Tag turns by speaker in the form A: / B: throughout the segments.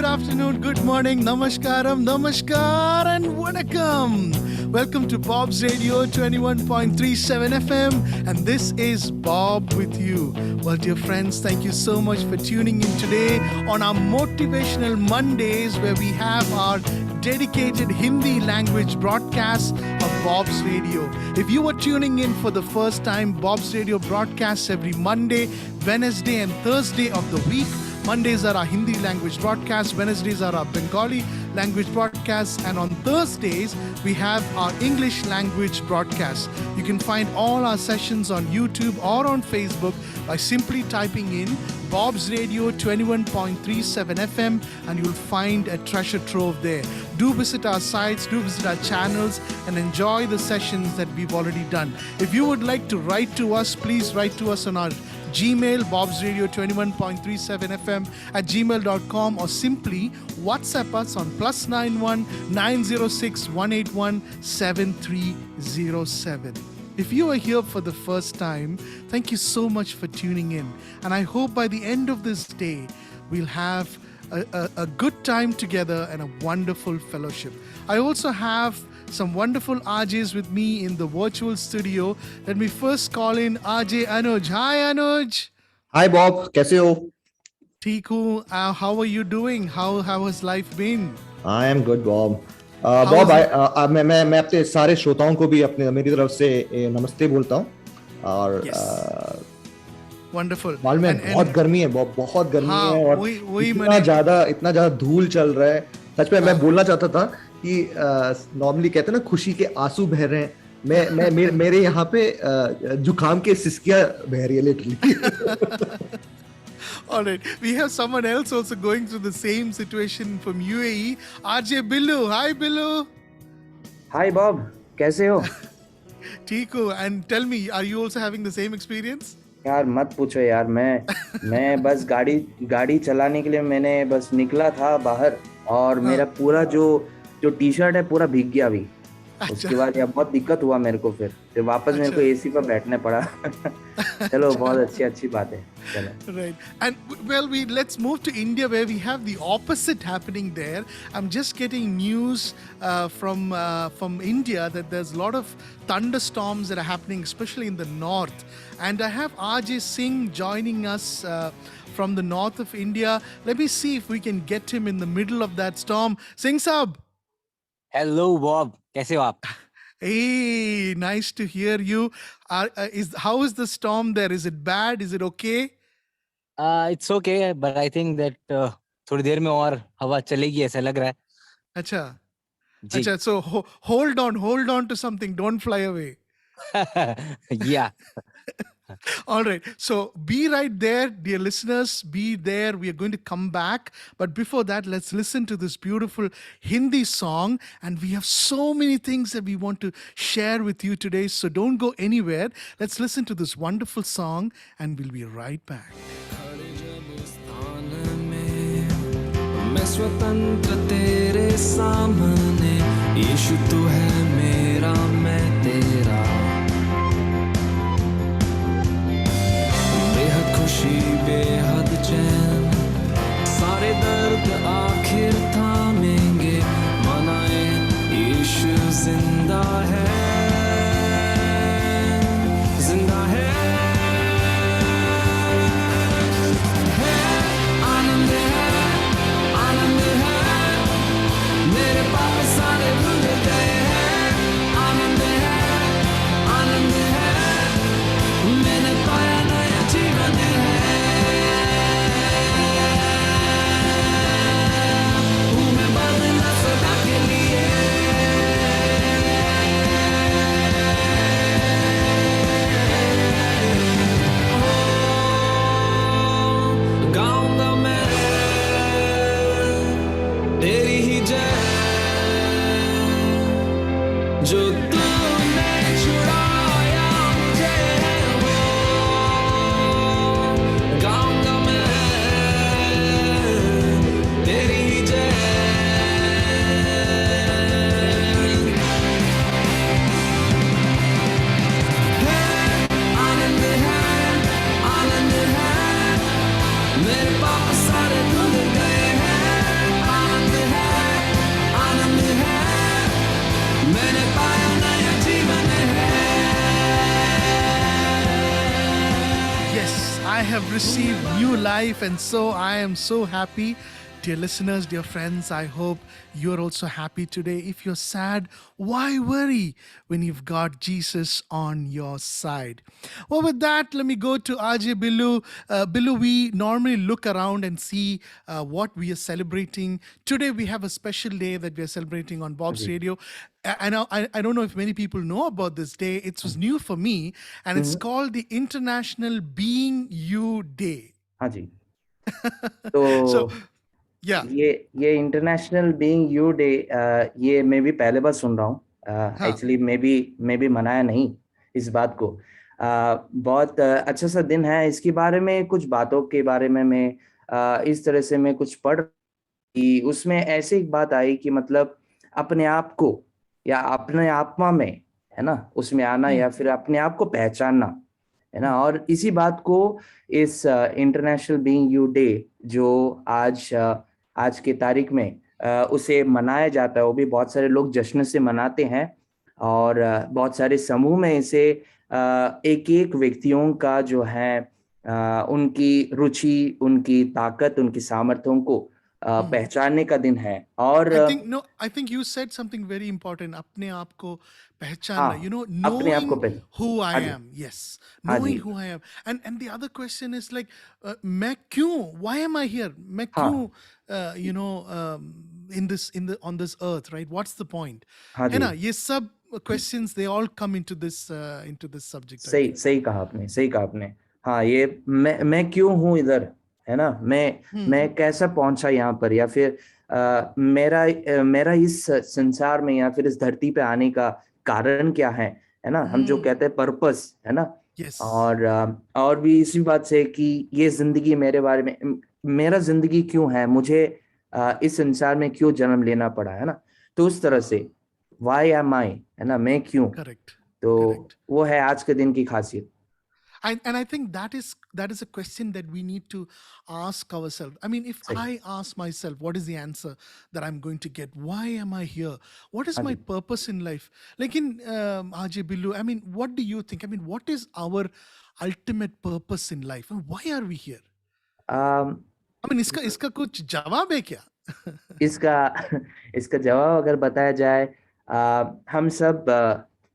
A: good afternoon, good morning, namaskaram, namaskar, and vanakkam. Welcome to Bob's Radio 21.37 FM, and this is Bob with you. Well, dear friends, thank you so much for tuning in today on our Motivational Mondays, where we have our dedicated Hindi language broadcast of Bob's Radio. If you are tuning in for the first time, Bob's Radio broadcasts every Monday, Wednesday, and Thursday of the week. Mondays are our Hindi language broadcasts, Wednesdays are our Bengali language broadcasts, and on Thursdays we have our English language broadcasts. You can find all our sessions on YouTube or on Facebook by simply typing in Bob's Radio 21.37 FM, and you'll find a treasure trove there. Do visit our sites, do visit our channels, and enjoy the sessions that we've already done. If you would like to write to us, please write to us on our Gmail, bobsradio21.37 FM at gmail.com, or simply WhatsApp us on +91 906 181 7307. If you are here for the first time, thank you so much for tuning in. And I hope by the end of this day, we'll have a good time together and a wonderful fellowship. I also have some wonderful RJs with me in the virtual studio. Let me first call in RJ Anuj. Hi, Anuj.
B: Hi, Bob. कैसे हो?
A: ठीक हूँ. How are you doing? How has life been?
B: I am good, Bob. Bob, मैं अपने सारे श्रोताओं को भी मेरी तरफ से नमस्ते बोलता हूँ. और
A: Wonderful.
B: मालूम है बहुत गर्मी है, Bob, बहुत गर्मी है, और इतना ज़्यादा धूल चल रहा है. सच में मैं बोलना चाहता था कि नॉर्मली कहते हैं ना, खुशी के आंसू बह रहे हैं. मेरे यहाँ पे जुकाम के सिसकियाँ बह रही है literally.
A: All right, we have someone else also going through the same situation from UAE. RJ Billu. Hi, Billu.
C: Hi, Bob. कैसे हो?
A: ठीक हूँ. And tell me, are you also having the same experience?
C: यार मत पूछो यार. मैं बस गाड़ी चलाने के लिए मैंने बस निकला था बाहर, और मेरा पूरा जो टी शर्ट है पूरा भीग गया अभी. उसके बाद यार बहुत दिक्कत हुआ मेरे को. फिर वापस मेरे को एसी पर बैठने पड़ा. चलो, बहुत अच्छी बात है. चलो.
A: Right. And well, let's move to India, where we have the opposite happening there. I'm just getting news from India that there's a lot of thunderstorms that are happening, especially in the north. And I have RJ Singh joining us from the north of India. Let me see if we can get him in the middle of that storm. Singh Sab.
D: Hello, Bob. कैसे हो आप?
A: Hey, nice to hear you. How is the storm there? Is it bad? Is it okay?
D: It's okay, but I think that थोड़ी देर में और हवा चलेगी ऐसा लग रहा है.
A: अच्छा. So hold on to something. Don't fly away.
D: Yeah.
A: All right. So be right there, dear listeners. Be there. We are going to come back. But before that, let's listen to this beautiful Hindi song. And we have so many things that we want to share with you today. So don't go anywhere. Let's listen to this wonderful song, and we'll be right back.
E: मैं स्वतंत्र तेरे सामने, यीशु तू है मेरा, मैं तेरा. बेहद खुशी, बेहद चैन, सारे दर्द आखिर थामेंगे. मनाए यीशु जिंदा है, जिंदा है.
A: received new life, and so I am so happy. Dear listeners, dear friends, I hope you're also happy today. If you're sad, why worry when you've got Jesus on your side? Well, with that, let me go to RJ Billu. Billu, we normally look around and see what we are celebrating. Today, we have a special day that we are celebrating on Bob's Radio. And I don't know if many people know about this day. It was new for me, and it's called the International Being You Day.
C: हाँ जी. तो
A: So, yeah.
C: ये international being you day ये मैं भी पहले बार सुन रहा हूँ. Actually मैं भी मनाया नहीं इस बात को. बहुत अच्छा सा दिन है. इसके बारे में कुछ बातों के बारे में मैं इस तरह से मैं कुछ पढ़ कि उसमें ऐसे एक बात आई कि मतलब अपने आप को या अपने आत्मा में, है ना, उसमें आना या फिर अपने आप को पहचानना, है ना. और इसी बात को इस इंटरनेशनल बीइंग यू डे जो आज के तारीख में उसे मनाया जाता है, वो भी बहुत सारे लोग जश्न से मनाते हैं और बहुत सारे समूह में इसे एक व्यक्तियों का जो है उनकी रुचि, उनकी ताकत, उनकी सामर्थ्यों को पहचानने का दिन है. और
A: I think you said something very important. अपने आप को पहचानना, you know,
C: अपने आप को
A: knowing who I am. Yes, knowing who I am. And the other question is like, मैं क्यों? Why am I here? मैं क्यों? You know, on this earth, right? What's the point? है ना? ये सब questions they all come into this subject.
C: सही कहा आपने. हाँ, ये मैं क्यों हूँ इधर, है ना. मैं कैसा पहुंचा यहाँ पर, या फिर मेरा इस संसार में या फिर इस धरती पे आने का कारण क्या है ना. हम जो कहते हैं पर्पस, है ना.
A: Yes.
C: और भी इसी बात से कि ये जिंदगी मेरे बारे में, मेरा जिंदगी क्यों है, मुझे इस संसार में क्यों जन्म लेना पड़ा, है ना. तो उस तरह से why am I, है ना, मैं क्यों.
A: Correct.
C: तो वो है आज के दिन की खासियत.
A: And I think that is a question that we need to ask ourselves. I mean, if I ask myself, what is the answer that I'm going to get? Why am I here? What is my purpose in life? Like in RJ Billu, I mean, what do you think? I mean, what is our ultimate purpose in life? And why are we here? I mean, इसका कुछ जवाब है क्या?
C: इसका जवाब अगर बताया जाए, हम सब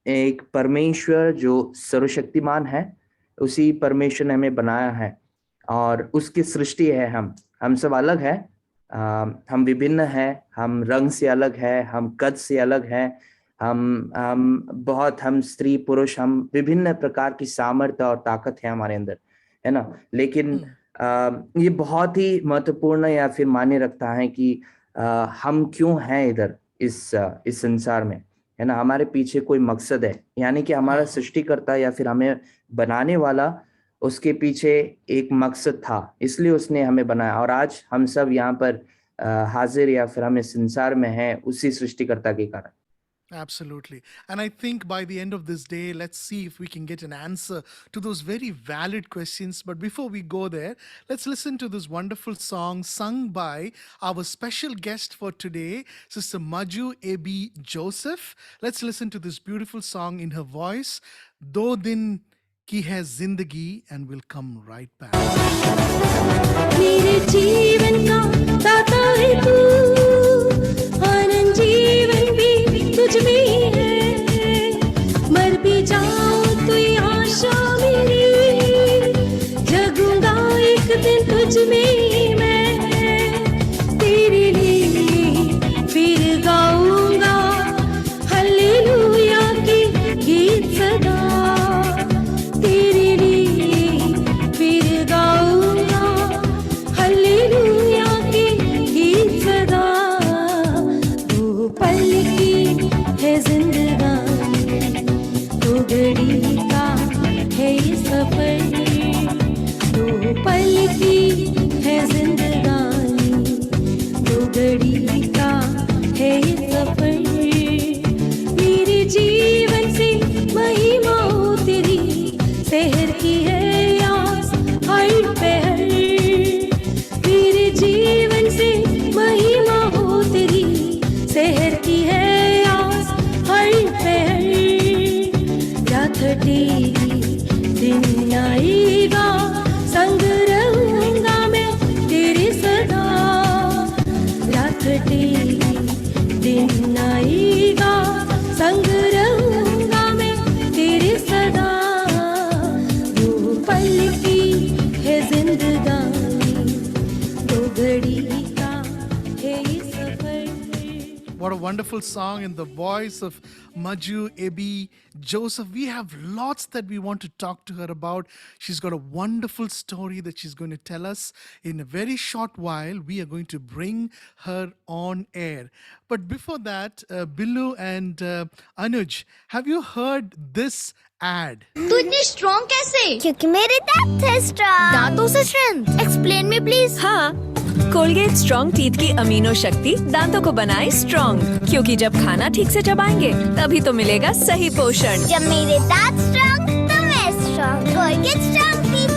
C: एक परमेश्वर जो सर्वशक्तिमान है, उसी परमेश्वर ने हमें बनाया है और उसकी सृष्टि है. हम सब अलग है, हम विभिन्न है, हम रंग से अलग है, हम कद से अलग है, हम स्त्री पुरुष, हम विभिन्न प्रकार की सामर्थ्य और ताकत है हमारे अंदर, है ना. लेकिन ये बहुत ही महत्वपूर्ण या फिर मायने रखता है कि हम क्यों हैं इधर इस संसार में, है ना. हमारे पीछे कोई मकसद है, यानी कि हमारा सृष्टिकर्ता या फिर हमें बनाने वाला, उसके पीछे एक मकसद था, इसलिए उसने हमें बनाया. और आज हम सब यहाँ पर हाजिर या फिर हम इस संसार में हैं उसी सृष्टिकर्ता के कारण.
A: Absolutely. And I think by the end of this day, let's see if we can get an answer to those very valid questions. But before we go there, let's listen to this wonderful song sung by our special guest for today, Sister Maju A.B. Joseph. Let's listen to this beautiful song in her voice, Do Din Ki Hai Zindagi, and we'll come right back.
F: मेरे जीवन का दाता है तू, आनंद जीवन भी तुझ में ही है. मर भी जाऊं तो ये आशा मेरी, जगूंगा एक दिन तुझ में ही मैं. तेरे लिए फिर गाऊंगा हालेलुया की गीत सदा. तेरे लिए फिर गाऊंगा हालेलुया की गीत सदा. दो पल की है जिंदगानी, दो घड़ी का है ये सफर. दो पल की है जिंदगानी, दो घड़ी का है ये सफर. मेरे जीवन से महिमा हो तेरी, शहर की है आस हर पहर. मेरे जीवन से महिमा हो तेरी, शहर की है आस हर पहर. रात टेरी दिन आएगा, संग कटेगी दिन आएगा संग रहूंगा मैं तेरे सदा वो पल की है जिंदगानी दो घड़ी का है ये सफर.
A: What a wonderful song in the voice of Maju, Ebi, Joseph. We have lots that we want to talk to her about. She's got a wonderful story that she's going to tell us. In a very short while, we are going to bring her on air. But before that, Billu and Anuj, have you heard this ad?
G: तू इतनी strong कैसे? क्योंकि मेरे दांत है strong. दांतों से strength. Explain me please.
H: हाँ, कोलगेट स्ट्रॉन्ग टीथ की अमीनो शक्ति दांतों को बनाए स्ट्रॉन्ग, क्योंकि जब खाना ठीक से चबाएंगे तभी तो मिलेगा सही पोषण.
G: जब मेरे दांत स्ट्रॉन्ग तो मैं स्ट्रॉन्ग. Colgate strong teeth.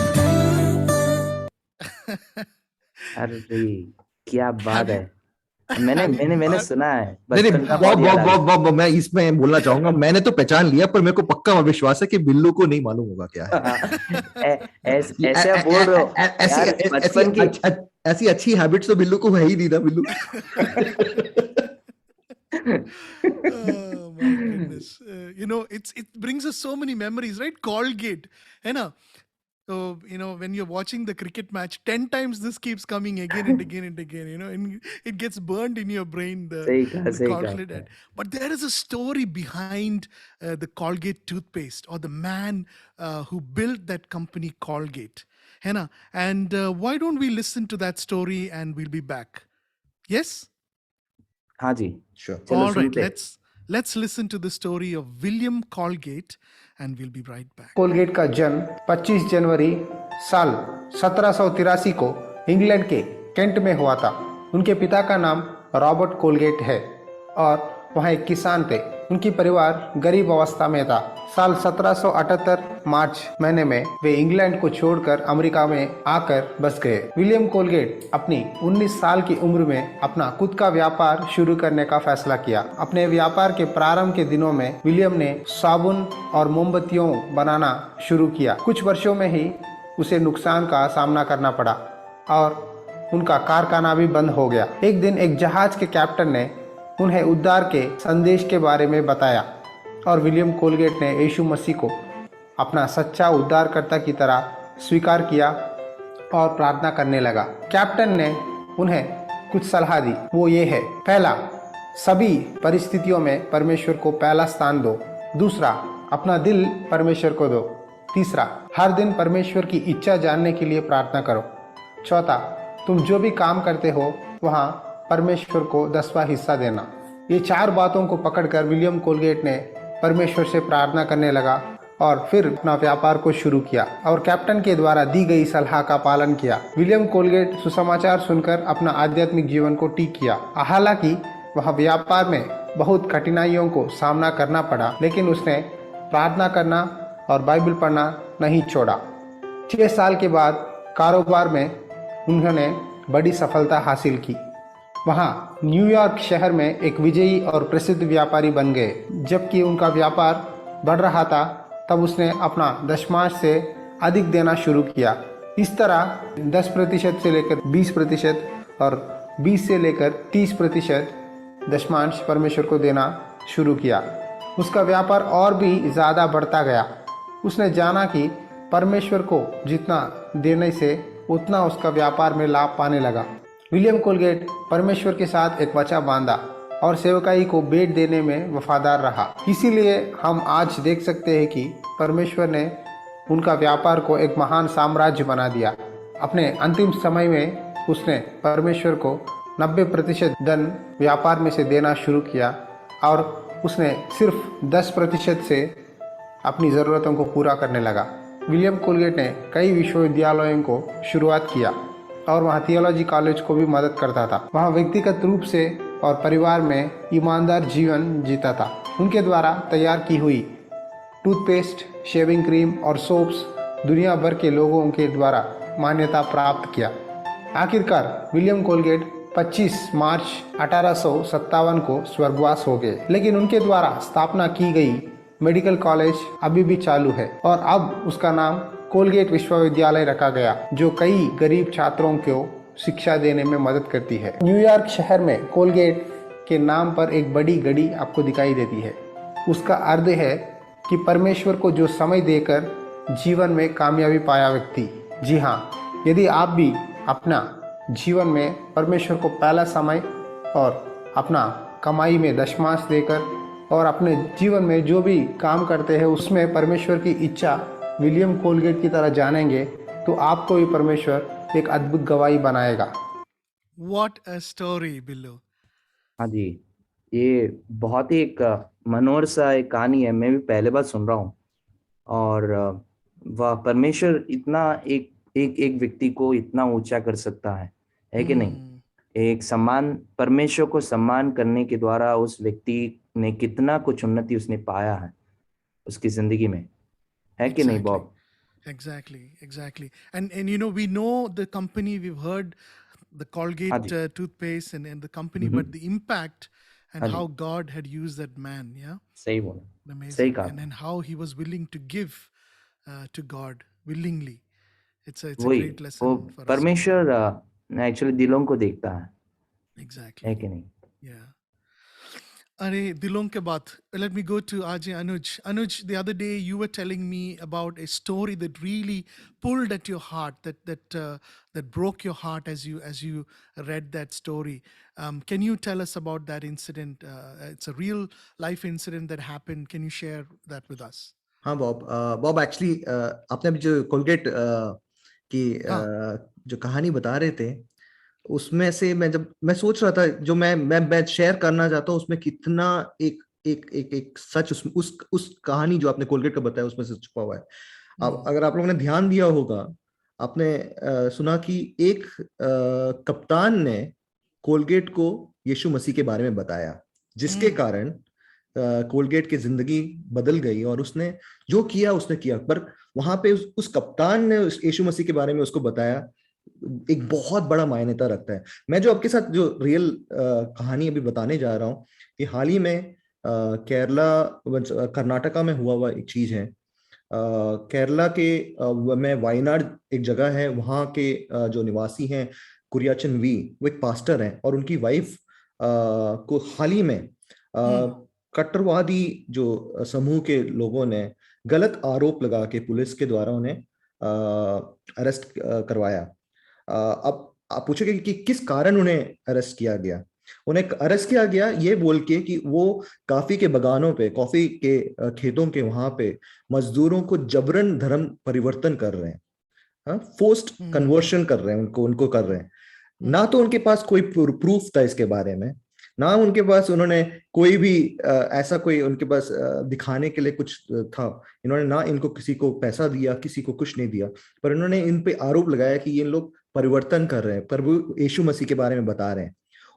C: अरे क्या बात है. मैंने सुना है.
B: नहीं बॉब मैं इसमें बोलना चाहूंगा, मैंने तो पहचान लिया, पर मेरे को पक्का विश्वास है कि बिल्लू को नहीं मालूम होगा क्या है.
C: ऐसे आप बोल रहे हो. बचपन की
B: ऐसी अच्छी हैबिट्स तो बिल्लू को है ही नहीं ना Billu.
A: Oh my goodness. It brings us so many memories, right? Colgate, है ना? So, when you're watching the cricket match, 10 times this keeps coming again and again and again, and it gets burned in your brain, the Colgate ad. But there is a story behind the Colgate toothpaste, or the man who built that company Colgate, है ना? And why don't we listen to that story and we'll be back? Yes?
C: हाँ जी.
B: Sure.
A: All right, let's listen to the story of William Colgate and we'll be right back.
I: Colgate का जन्म 25 जनवरी साल 1783 को England के Kent में हुआ था. उनके पिता का नाम रॉबर्ट कोलगेट है और वह एक किसान थे. उनकी परिवार गरीब अवस्था में था. साल 1778 मार्च महीने में वे इंग्लैंड को छोड़कर अमेरिका में आकर बस गए. विलियम कोलगेट अपनी 19 साल की उम्र में अपना खुद का व्यापार शुरू करने का फैसला किया. अपने व्यापार के प्रारंभ के दिनों में विलियम ने साबुन और मोमबत्तियों बनाना शुरू किया. कुछ वर्षों में ही उसे नुकसान का सामना करना पड़ा और उनका कारखाना भी बंद हो गया. एक दिन एक जहाज के कैप्टन ने उन्हें उद्धार के संदेश के बारे में बताया और विलियम कोलगेट ने यीशु मसीह को अपना सच्चा उद्धारकर्ता की तरह स्वीकार किया और प्रार्थना करने लगा. कैप्टन ने उन्हें कुछ सलाह दी. वो ये है: पहला, सभी परिस्थितियों में परमेश्वर को पहला स्थान दो. दूसरा, अपना दिल परमेश्वर को दो. तीसरा, हर दिन परमेश्वर की इच्छा जानने के लिए प्रार्थना करो. चौथा, तुम जो भी काम करते हो वहाँ परमेश्वर को 10वां हिस्सा देना. ये 4 बातों को पकड़कर विलियम कोलगेट ने परमेश्वर से प्रार्थना करने लगा और फिर अपना व्यापार को शुरू किया और कैप्टन के द्वारा दी गई सलाह का पालन किया. विलियम कोलगेट सुसमाचार सुनकर अपना आध्यात्मिक जीवन को ठीक किया. हालांकि वह व्यापार में बहुत कठिनाइयों को सामना करना पड़ा, लेकिन उसने प्रार्थना करना और बाइबल पढ़ना नहीं छोड़ा. 6 साल के बाद कारोबार में उन्होंने बड़ी सफलता हासिल की. वहाँ न्यूयॉर्क शहर में एक विजयी और प्रसिद्ध व्यापारी बन गए. जबकि उनका व्यापार बढ़ रहा था तब उसने अपना दशमांश से अधिक देना शुरू किया. इस तरह 10% से लेकर 20% और 20 से लेकर 30% दशमांश परमेश्वर को देना शुरू किया. उसका व्यापार और भी ज़्यादा बढ़ता गया. उसने जाना कि परमेश्वर को जितना देने से उतना उसका व्यापार में लाभ पाने लगा. विलियम कोलगेट परमेश्वर के साथ एक वचन बांधा और सेवकाई को भेंट देने में वफादार रहा. इसीलिए हम आज देख सकते हैं कि परमेश्वर ने उनका व्यापार को एक महान साम्राज्य बना दिया. अपने अंतिम समय में उसने परमेश्वर को 90% धन व्यापार में से देना शुरू किया और उसने सिर्फ 10% से अपनी ज़रूरतों को पूरा करने लगा. विलियम कोलगेट ने कई विश्वविद्यालयों को शुरुआत किया और वहाँ थियोलॉजी कॉलेज को भी मदद करता था. वहाँ व्यक्तिगत रूप से और परिवार में ईमानदार जीवन जीता था. उनके द्वारा तैयार की हुई टूथपेस्ट, शेविंग क्रीम और सोप्स दुनिया भर के लोगों के द्वारा मान्यता प्राप्त किया. आखिरकार विलियम कोलगेट 25 मार्च 1857 को स्वर्गवास हो गए, लेकिन उनके द्वारा स्थापना की गई मेडिकल कॉलेज अभी भी चालू है और अब उसका नाम कोलगेट विश्वविद्यालय रखा गया, जो कई गरीब छात्रों को शिक्षा देने में मदद करती है। न्यूयॉर्क शहर में कोलगेट के नाम पर एक बड़ी घड़ी आपको दिखाई देती है। उसका अर्थ है कि परमेश्वर को जो समय देकर जीवन में कामयाबी पाया व्यक्ति। जी हाँ, यदि आप भी अपना जीवन में परमेश्वर को पहला समय और अपना कमाई में दशमांश देकर और अपने जीवन में जो भी काम करते हैं उसमें परमेश्वर की इच्छा विलियम कोलगेट की तरह जानेंगे तो आपको भी परमेश्वर एक अद्भुत गवाही बनाएगा।
A: What a story, Billu.
C: हाँ जी, ये बहुत ही एक मनोहर सा एक कहानी है। मैं भी पहले बार सुन रहा हूँ और वह परमेश्वर इतना एक व्यक्ति को इतना ऊंचा कर सकता है कि नहीं? एक सम्मान, परमेश्वर को सम्मान करने के द्वारा उस व्यक्ति ने कितना कुछ उन्नति उसने पाया है उसकी जिंदगी में, है कि नहीं Bob?
A: Exactly. And you know, we know the company, we've heard the Colgate toothpaste and the company, but the impact and how God had used that man, yeah?
C: सही बोला,
A: Amazing.
C: सही कहा।
A: And how he was willing to give to God willingly. It's a
C: वही,
A: great lesson
C: वो
A: for us.
C: परमेश्वर actually दिलों को देखता है,
A: Exactly.
C: है कि नहीं?
A: Yeah. अरे दिलों के बात, let me go to Ajay Anuj. Anuj, the other day you were telling me about a story that really pulled at your heart, that broke your heart as you read that story. Can you tell us about that incident? It's a real life incident that happened. Can you share that with us?
B: हाँ Bob actually आपने अभी जो Colgate की जो कहानी बता रहे थे उसमें से मैं सोच रहा था जो मैं शेयर करना चाहता हूँ उसमें कितना एक सच उस कहानी जो आपने कोलगेट का बताया उसमें से छुपा हुआ है। अगर आप लोगों ने ध्यान दिया होगा, आपने सुना कि एक कप्तान ने कोलगेट को यीशु मसीह के बारे में बताया, जिसके कारण कोलगेट की जिंदगी बदल गई और उसने जो किया उसने किया। पर वहां पे उस कप्तान ने यीशु मसीह के बारे में उसको बताया, एक बहुत बड़ा मायनेता रखता है। मैं जो आपके साथ जो रियल कहानी अभी बताने जा रहा हूँ कि हाल ही में कर्नाटका में हुआ एक चीज है। केरला के में वायनाड एक जगह है, वहाँ के जो निवासी हैं कुरियाचन वी, वो एक पास्टर हैं और उनकी वाइफ को हाल ही में कट्टरवादी जो समूह के लोगों ने गलत आरोप लगा के पुलिस के द्वारा उन्हें अरेस्ट करवाया। अब आप पूछोगे कि किस कारण उन्हें अरेस्ट किया गया। उन्हें अरेस्ट किया गया ये बोल के कि वो कॉफी के बगानों पे, कॉफी के खेतों के वहां पे मजदूरों को जबरन धर्म परिवर्तन कर रहे हैं, फोर्स्ड कन्वर्शन कर रहे हैं, उनको कर रहे हैं। ना तो उनके पास कोई प्रूफ था इसके बारे में, ना उनके पास उन्होंने कोई भी ऐसा कोई उनके पास दिखाने के लिए कुछ था। इन्होंने ना इनको किसी को पैसा दिया, किसी को कुछ नहीं दिया, पर इन्होंने इन पे आरोप लगाया कि ये लोग परिवर्तन कर रहे हैं, प्रभु यीशु मसीह के बारे में बता रहे हैं।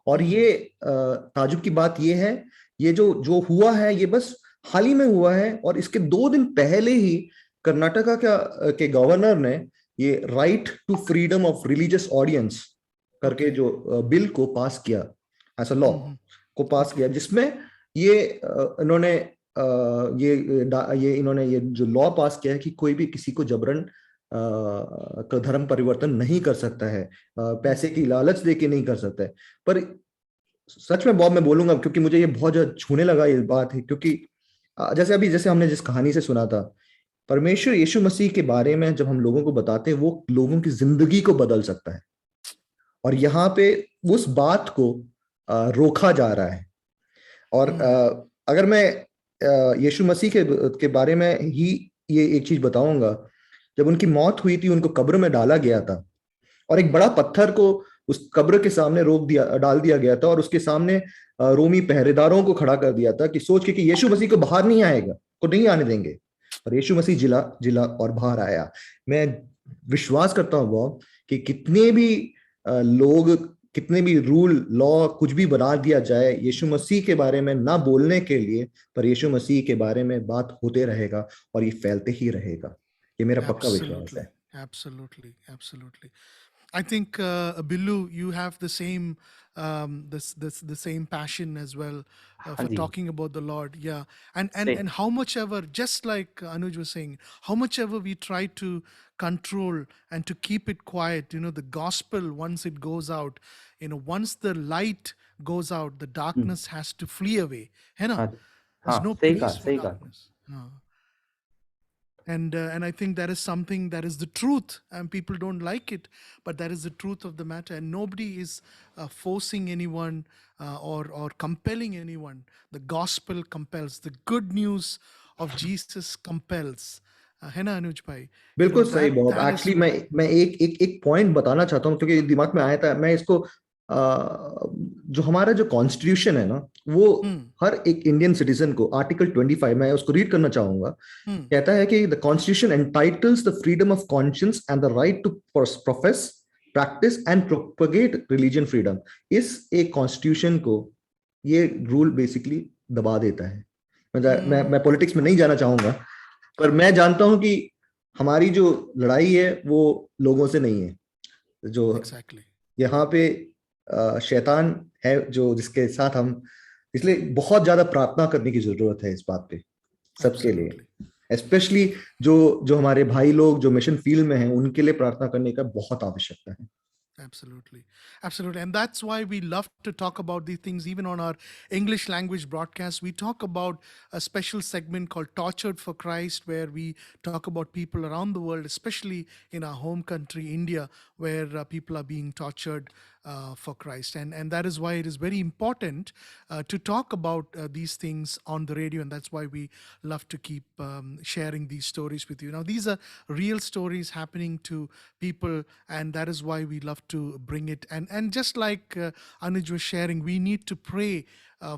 B: और ये ताजुब की बात ये है, ये जो हुआ है ये बस हाल ही में हुआ है। और इसके 2 दिन पहले ही कर्नाटका के गवर्नर ने ये right to freedom of religious audience करके जो बिल को पास किया, ऐसा लॉ को पास किया, जिसमें ये इन्होंने ये जो लॉ पास किया है कि कोई भी किसी को जबरन धर्म परिवर्तन नहीं कर सकता है, पैसे की लालच देके नहीं कर सकता है। पर सच में बॉब मैं बोलूंगा, क्योंकि मुझे ये बहुत ज्यादा छूने लगा ये बात है, क्योंकि जैसे हमने जिस कहानी से सुना था, परमेश्वर यीशु मसीह के बारे में जब हम लोगों को बताते हैं वो लोगों की जिंदगी को बदल सकता है। और यहाँ पे उस बात को रोका जा रहा है। और अगर मैं यीशु मसीह के बारे में ही ये एक चीज बताऊंगा, जब उनकी मौत हुई थी उनको कब्र में डाला गया था और एक बड़ा पत्थर को उस कब्र के सामने डाल दिया गया था और उसके सामने रोमी पहरेदारों को खड़ा कर दिया था कि सोच के कि यीशु मसीह को बाहर नहीं आएगा, को नहीं आने देंगे। और यीशु मसीह जिला और बाहर आया। मैं विश्वास करता हूँ वो कि कितने भी लोग, कितने भी रूल लॉ कुछ भी बना दिया जाए यीशु मसीह के बारे में ना बोलने के लिए, पर यीशु मसीह के बारे में बात होते रहेगा और ये फैलते ही रहेगा। ये मेरा पक्का विश्वास है।
A: Absolutely. I think Billu, you have the same the same passion as well
C: हाँ
A: for
C: ji
A: talking about the Lord. Yeah, and
C: से
A: and how much ever, just like Anuj was saying, how much ever we try to control and to keep it quiet, the gospel, once it goes out, once the light goes out, the
C: hmm,
A: darkness has to flee away. है ना?
C: हाँ
A: There's
C: हाँ
A: no
C: सही कहा
A: place for
C: सही कहा
A: darkness. And I think that is something that is the truth, and people don't like it, but that is the truth of the matter, and nobody is forcing anyone or compelling anyone. The gospel compels. The good news of Jesus compels. है ना अनुज भाई?
B: बिल्कुल सही
A: That
B: Bob.
A: that is
B: actually मैं एक एक एक point बताना चाहता हूँ, क्योंकि दिमाग में आया था। मैं इसको जो हमारा जो कॉन्स्टिट्यूशन है ना, वो
A: hmm,
B: हर एक इंडियन सिटीजन को, आर्टिकल 25 मैं उसको रीड करना चाहूंगा।
A: hmm,
B: कहता है कि the constitution entitles the freedom of conscience and the right to profess, practice and propagate religion freedom. इस एक कॉन्स्टिट्यूशन को ये रूल बेसिकली दबा देता है। मैं पॉलिटिक्स में नहीं जाना चाहूंगा, पर मैं जानता हूं कि हमारी जो लड़ाई है वो लोगों से नहीं है। जो
A: exactly.
B: यहाँ पे शैतान है जो जिसके साथ हम, इसलिए बहुत ज्यादा प्रार्थना करने की जरूरत है इस बात पे सबके लिए,
A: Absolutely.
B: स्पेशली जो जो हमारे भाई लोग जो मिशन फील्ड में हैं, उनके लिए प्रार्थना करने का बहुत आवश्यकता है।
A: Absolutely. Absolutely. And that's why we love to talk about these things. Even on our English language broadcast, we talk about a special segment called Tortured for Christ, where we talk about people around the world, especially in our home country, India, where people are being tortured for Christ. And that is why it is very important to talk about these things on the radio. And that's why we love to keep sharing these stories with you. Now, these are real stories happening to people, and that is why we love to bring it. And just like Anuj was sharing, we need to pray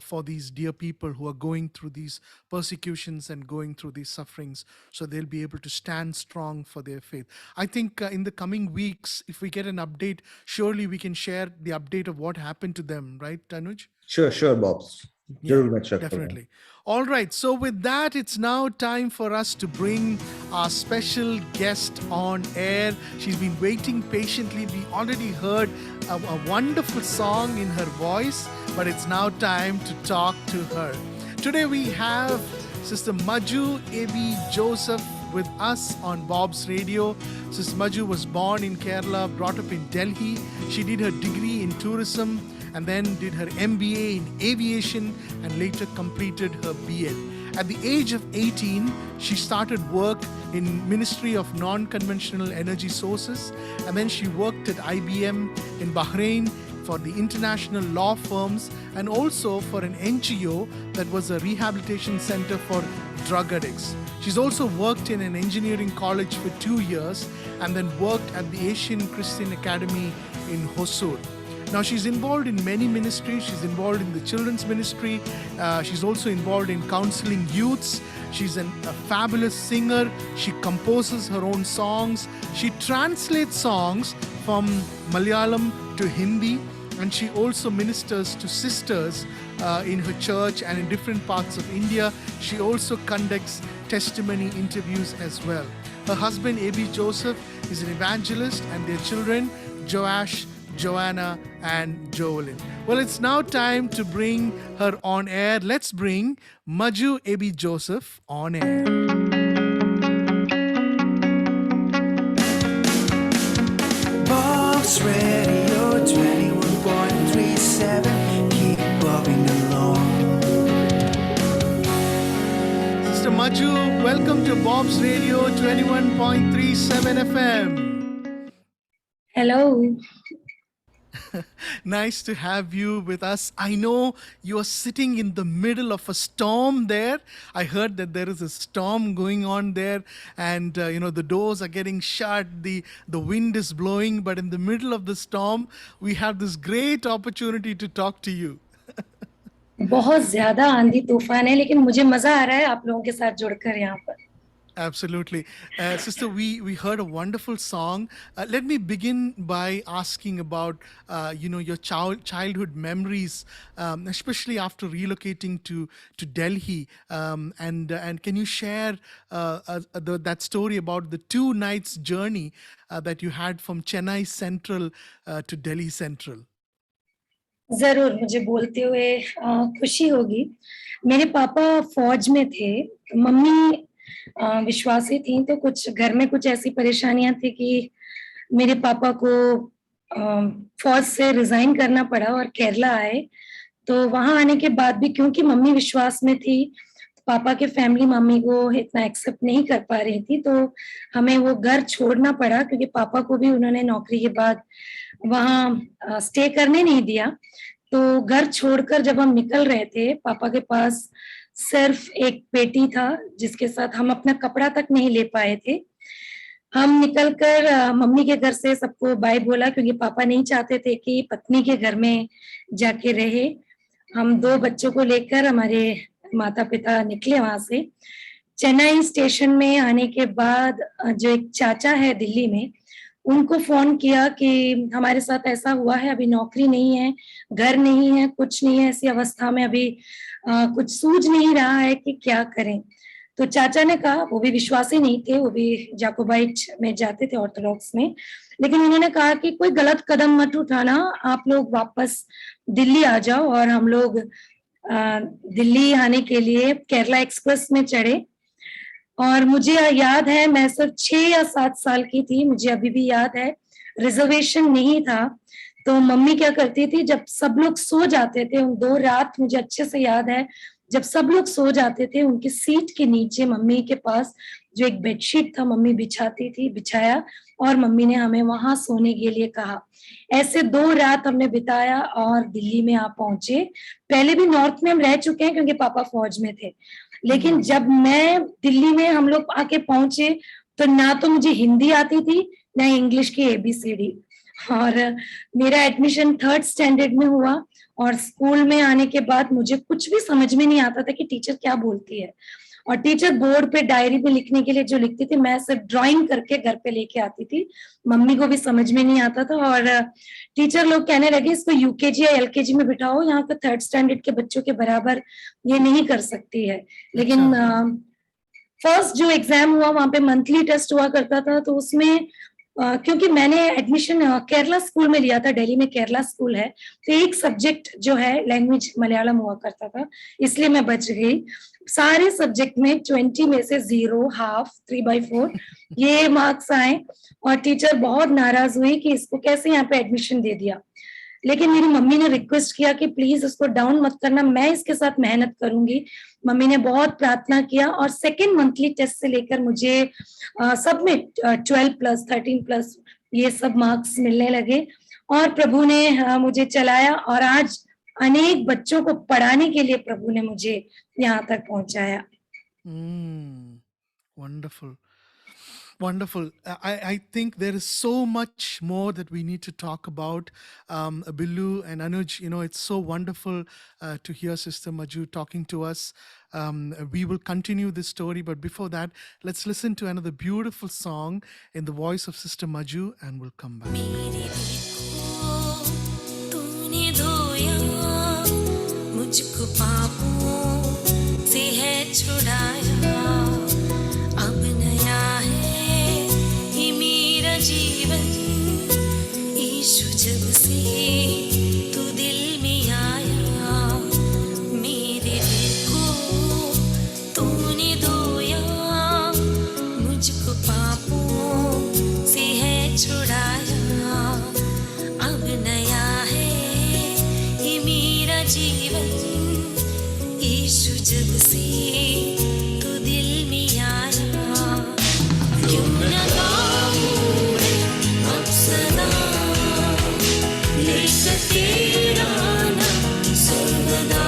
A: for these dear people who are going through these persecutions and going through these sufferings, so they'll be able to stand strong for their faith. I think in the coming weeks, if we get an update, surely we can share the update of what happened to them, right, Anuj?
B: Sure, Bobs.
A: Yeah, definitely. All right. So with that, it's now time for us to bring our special guest on air. She's been waiting patiently. We already heard a wonderful song in her voice, but it's now time to talk to her. Today we have Sister Maju A.B. Joseph with us on Bob's Radio. Sister Maju was born in Kerala, brought up in Delhi. She did her degree in tourism and then did her MBA in aviation and later completed her B.Ed. At the age of 18, she started work in Ministry of Non-Conventional Energy Sources, and then she worked at IBM in Bahrain for the international law firms and also for an NGO that was a rehabilitation center for drug addicts. She's also worked in an engineering college for 2 years and then worked at the Asian Christian Academy in Hosur. Now, she's involved in many ministries. She's involved in the children's ministry. She's also involved in counseling youths. She's a fabulous singer. She composes her own songs. She translates songs from Malayalam to Hindi. And she also ministers to sisters in her church and in different parts of India. She also conducts testimony interviews as well. Her husband, A.B. Joseph, is an evangelist, and their children, Joash, Joanna, and Joelyn. Well, it's now time to bring her on air. Let's bring Maju A.B. Joseph on air.
E: Bob's Radio 21.37. Keep bobbing along.
A: Sister Maju, welcome to Bob's Radio 21.37 FM.
F: Hello.
A: Nice to have you with us. I know you are sitting in the middle of a storm there. I heard that there is a storm going on there, and the doors are getting shut, the wind is blowing, but in the middle of the storm, we have this great opportunity to talk to you.
F: बहुत ज्यादा आंधी तूफान है, लेकिन मुझे मजा आ रहा है आप लोगों के साथ जुड़कर यहाँ पर.
A: Absolutely. Sister, we heard a wonderful song. Let me begin by asking about, your childhood memories, especially after relocating to Delhi. And can you share that story about the 2 nights journey that you had from Chennai Central to Delhi Central?
J: जरूर, मुझे बोलते हुए खुशी होगी। मेरे पापा फौज में थे, मम्मी विश्वासी थी, तो कुछ घर में कुछ ऐसी परेशानियां थी कि मेरे पापा को फौज से रिजाइन करना पड़ा और केरला आए। तो वहां आने के बाद भी क्योंकि मम्मी विश्वास में थी, पापा के फैमिली मम्मी को इतना एक्सेप्ट नहीं कर पा रही थी, तो हमें वो घर छोड़ना पड़ा, क्योंकि पापा को भी उन्होंने नौकरी के बाद वहाँ स्टे करने नहीं दिया। तो घर छोड़कर जब हम निकल रहे थे, पापा के पास सिर्फ एक पेटी था जिसके साथ हम अपना कपड़ा तक नहीं ले पाए थे। हम निकलकर मम्मी के घर से सबको बाय बोला, क्योंकि पापा नहीं चाहते थे कि पत्नी के घर में जाके रहे। हम 2 बच्चों को लेकर हमारे माता पिता निकले वहां से। चेन्नई स्टेशन में आने के बाद जो एक चाचा है दिल्ली में, उनको फोन किया कि हमारे साथ ऐसा हुआ है, अभी नौकरी नहीं है, घर नहीं है, कुछ नहीं है, ऐसी अवस्था में अभी कुछ सूझ नहीं रहा है कि क्या करें। तो चाचा ने कहा, वो भी विश्वासी नहीं थे, वो भी जाकोबाइट में जाते थे, ऑर्थोडॉक्स में, लेकिन उन्होंने कहा कि कोई गलत कदम मत उठाना, आप लोग वापस दिल्ली आ जाओ। और हम लोग दिल्ली आने के लिए केरला एक्सप्रेस में चढ़े। और मुझे याद है, मैं सिर्फ 6 या 7 साल की थी, मुझे अभी भी याद है, रिजर्वेशन नहीं था। तो मम्मी क्या करती थी, जब सब लोग सो जाते थे, उन 2 रात मुझे अच्छे से याद है, जब सब लोग सो जाते थे, उनकी सीट के नीचे मम्मी के पास जो एक बेडशीट था, मम्मी बिछाया और मम्मी ने हमें वहां सोने के लिए कहा। ऐसे 2 रात हमने बिताया और दिल्ली में आ पहुंचे। पहले भी नॉर्थ में हम रह चुके हैं क्योंकि पापा फौज में थे, लेकिन जब मैं दिल्ली में हम लोग आके पहुंचे, तो ना तो मुझे हिंदी आती थी, ना इंग्लिश की ABCD। और मेरा एडमिशन 3rd स्टैंडर्ड में हुआ, और स्कूल में आने के बाद मुझे कुछ भी समझ में नहीं आता था कि टीचर क्या बोलती है। और टीचर बोर्ड पे डायरी पे लिखने के लिए जो लिखती थी, मैं सिर्फ ड्राइंग करके घर पे लेके आती थी, मम्मी को भी समझ में नहीं आता था। और टीचर लोग कहने लगे, इसको UKG या LKG में बिठाओ, यहाँ पे 3rd स्टैंडर्ड के बच्चों के बराबर ये नहीं कर सकती है। लेकिन फर्स्ट जो एग्जाम हुआ, वहां पे मंथली टेस्ट हुआ करता था, तो उसमें क्योंकि मैंने एडमिशन केरला स्कूल में लिया था, दिल्ली में केरला स्कूल है, तो एक सब्जेक्ट जो है लैंग्वेज मलयालम हुआ करता था, इसलिए मैं बच गई। सारे सब्जेक्ट में 20 में से 0, हाफ, 3/4 ये मार्क्स आए, और टीचर बहुत नाराज हुई कि इसको कैसे यहाँ पे एडमिशन दे दिया। लेकिन मेरी मम्मी ने रिक्वेस्ट किया कि प्लीज उसको डाउन मत करना, मैं इसके साथ मेहनत करूंगी। मम्मी ने बहुत प्रार्थना किया, और 2nd मंथली टेस्ट से लेकर मुझे सब में 12+, 13+ ये सब मार्क्स मिलने लगे, और प्रभु ने मुझे चलाया, और आज अनेक बच्चों को पढ़ाने के लिए प्रभु ने मुझे यहाँ तक पहुंचाया।
A: Wonderful. Wonderful. I think there is so much more that we need to talk about. Billu and Anuj, it's so wonderful to hear Sister Maju talking to us. We will continue this story, but before that, let's listen to another beautiful song in the voice of Sister Maju, and we'll come back.
F: मुझको पापों से है छुड़ाया, अब नया है ये मेरा जीवन, यीशु जब से तू दिल में आया, मेरे दिल को तूने धोया, मुझको पापों से है छुड़ाया, अब नया है ये मेरा जीवन, यीशु जब से तू दिल में आया, क्यों न गाऊं मैं अब सदा, लेकर तेरा नाम सर्वदा,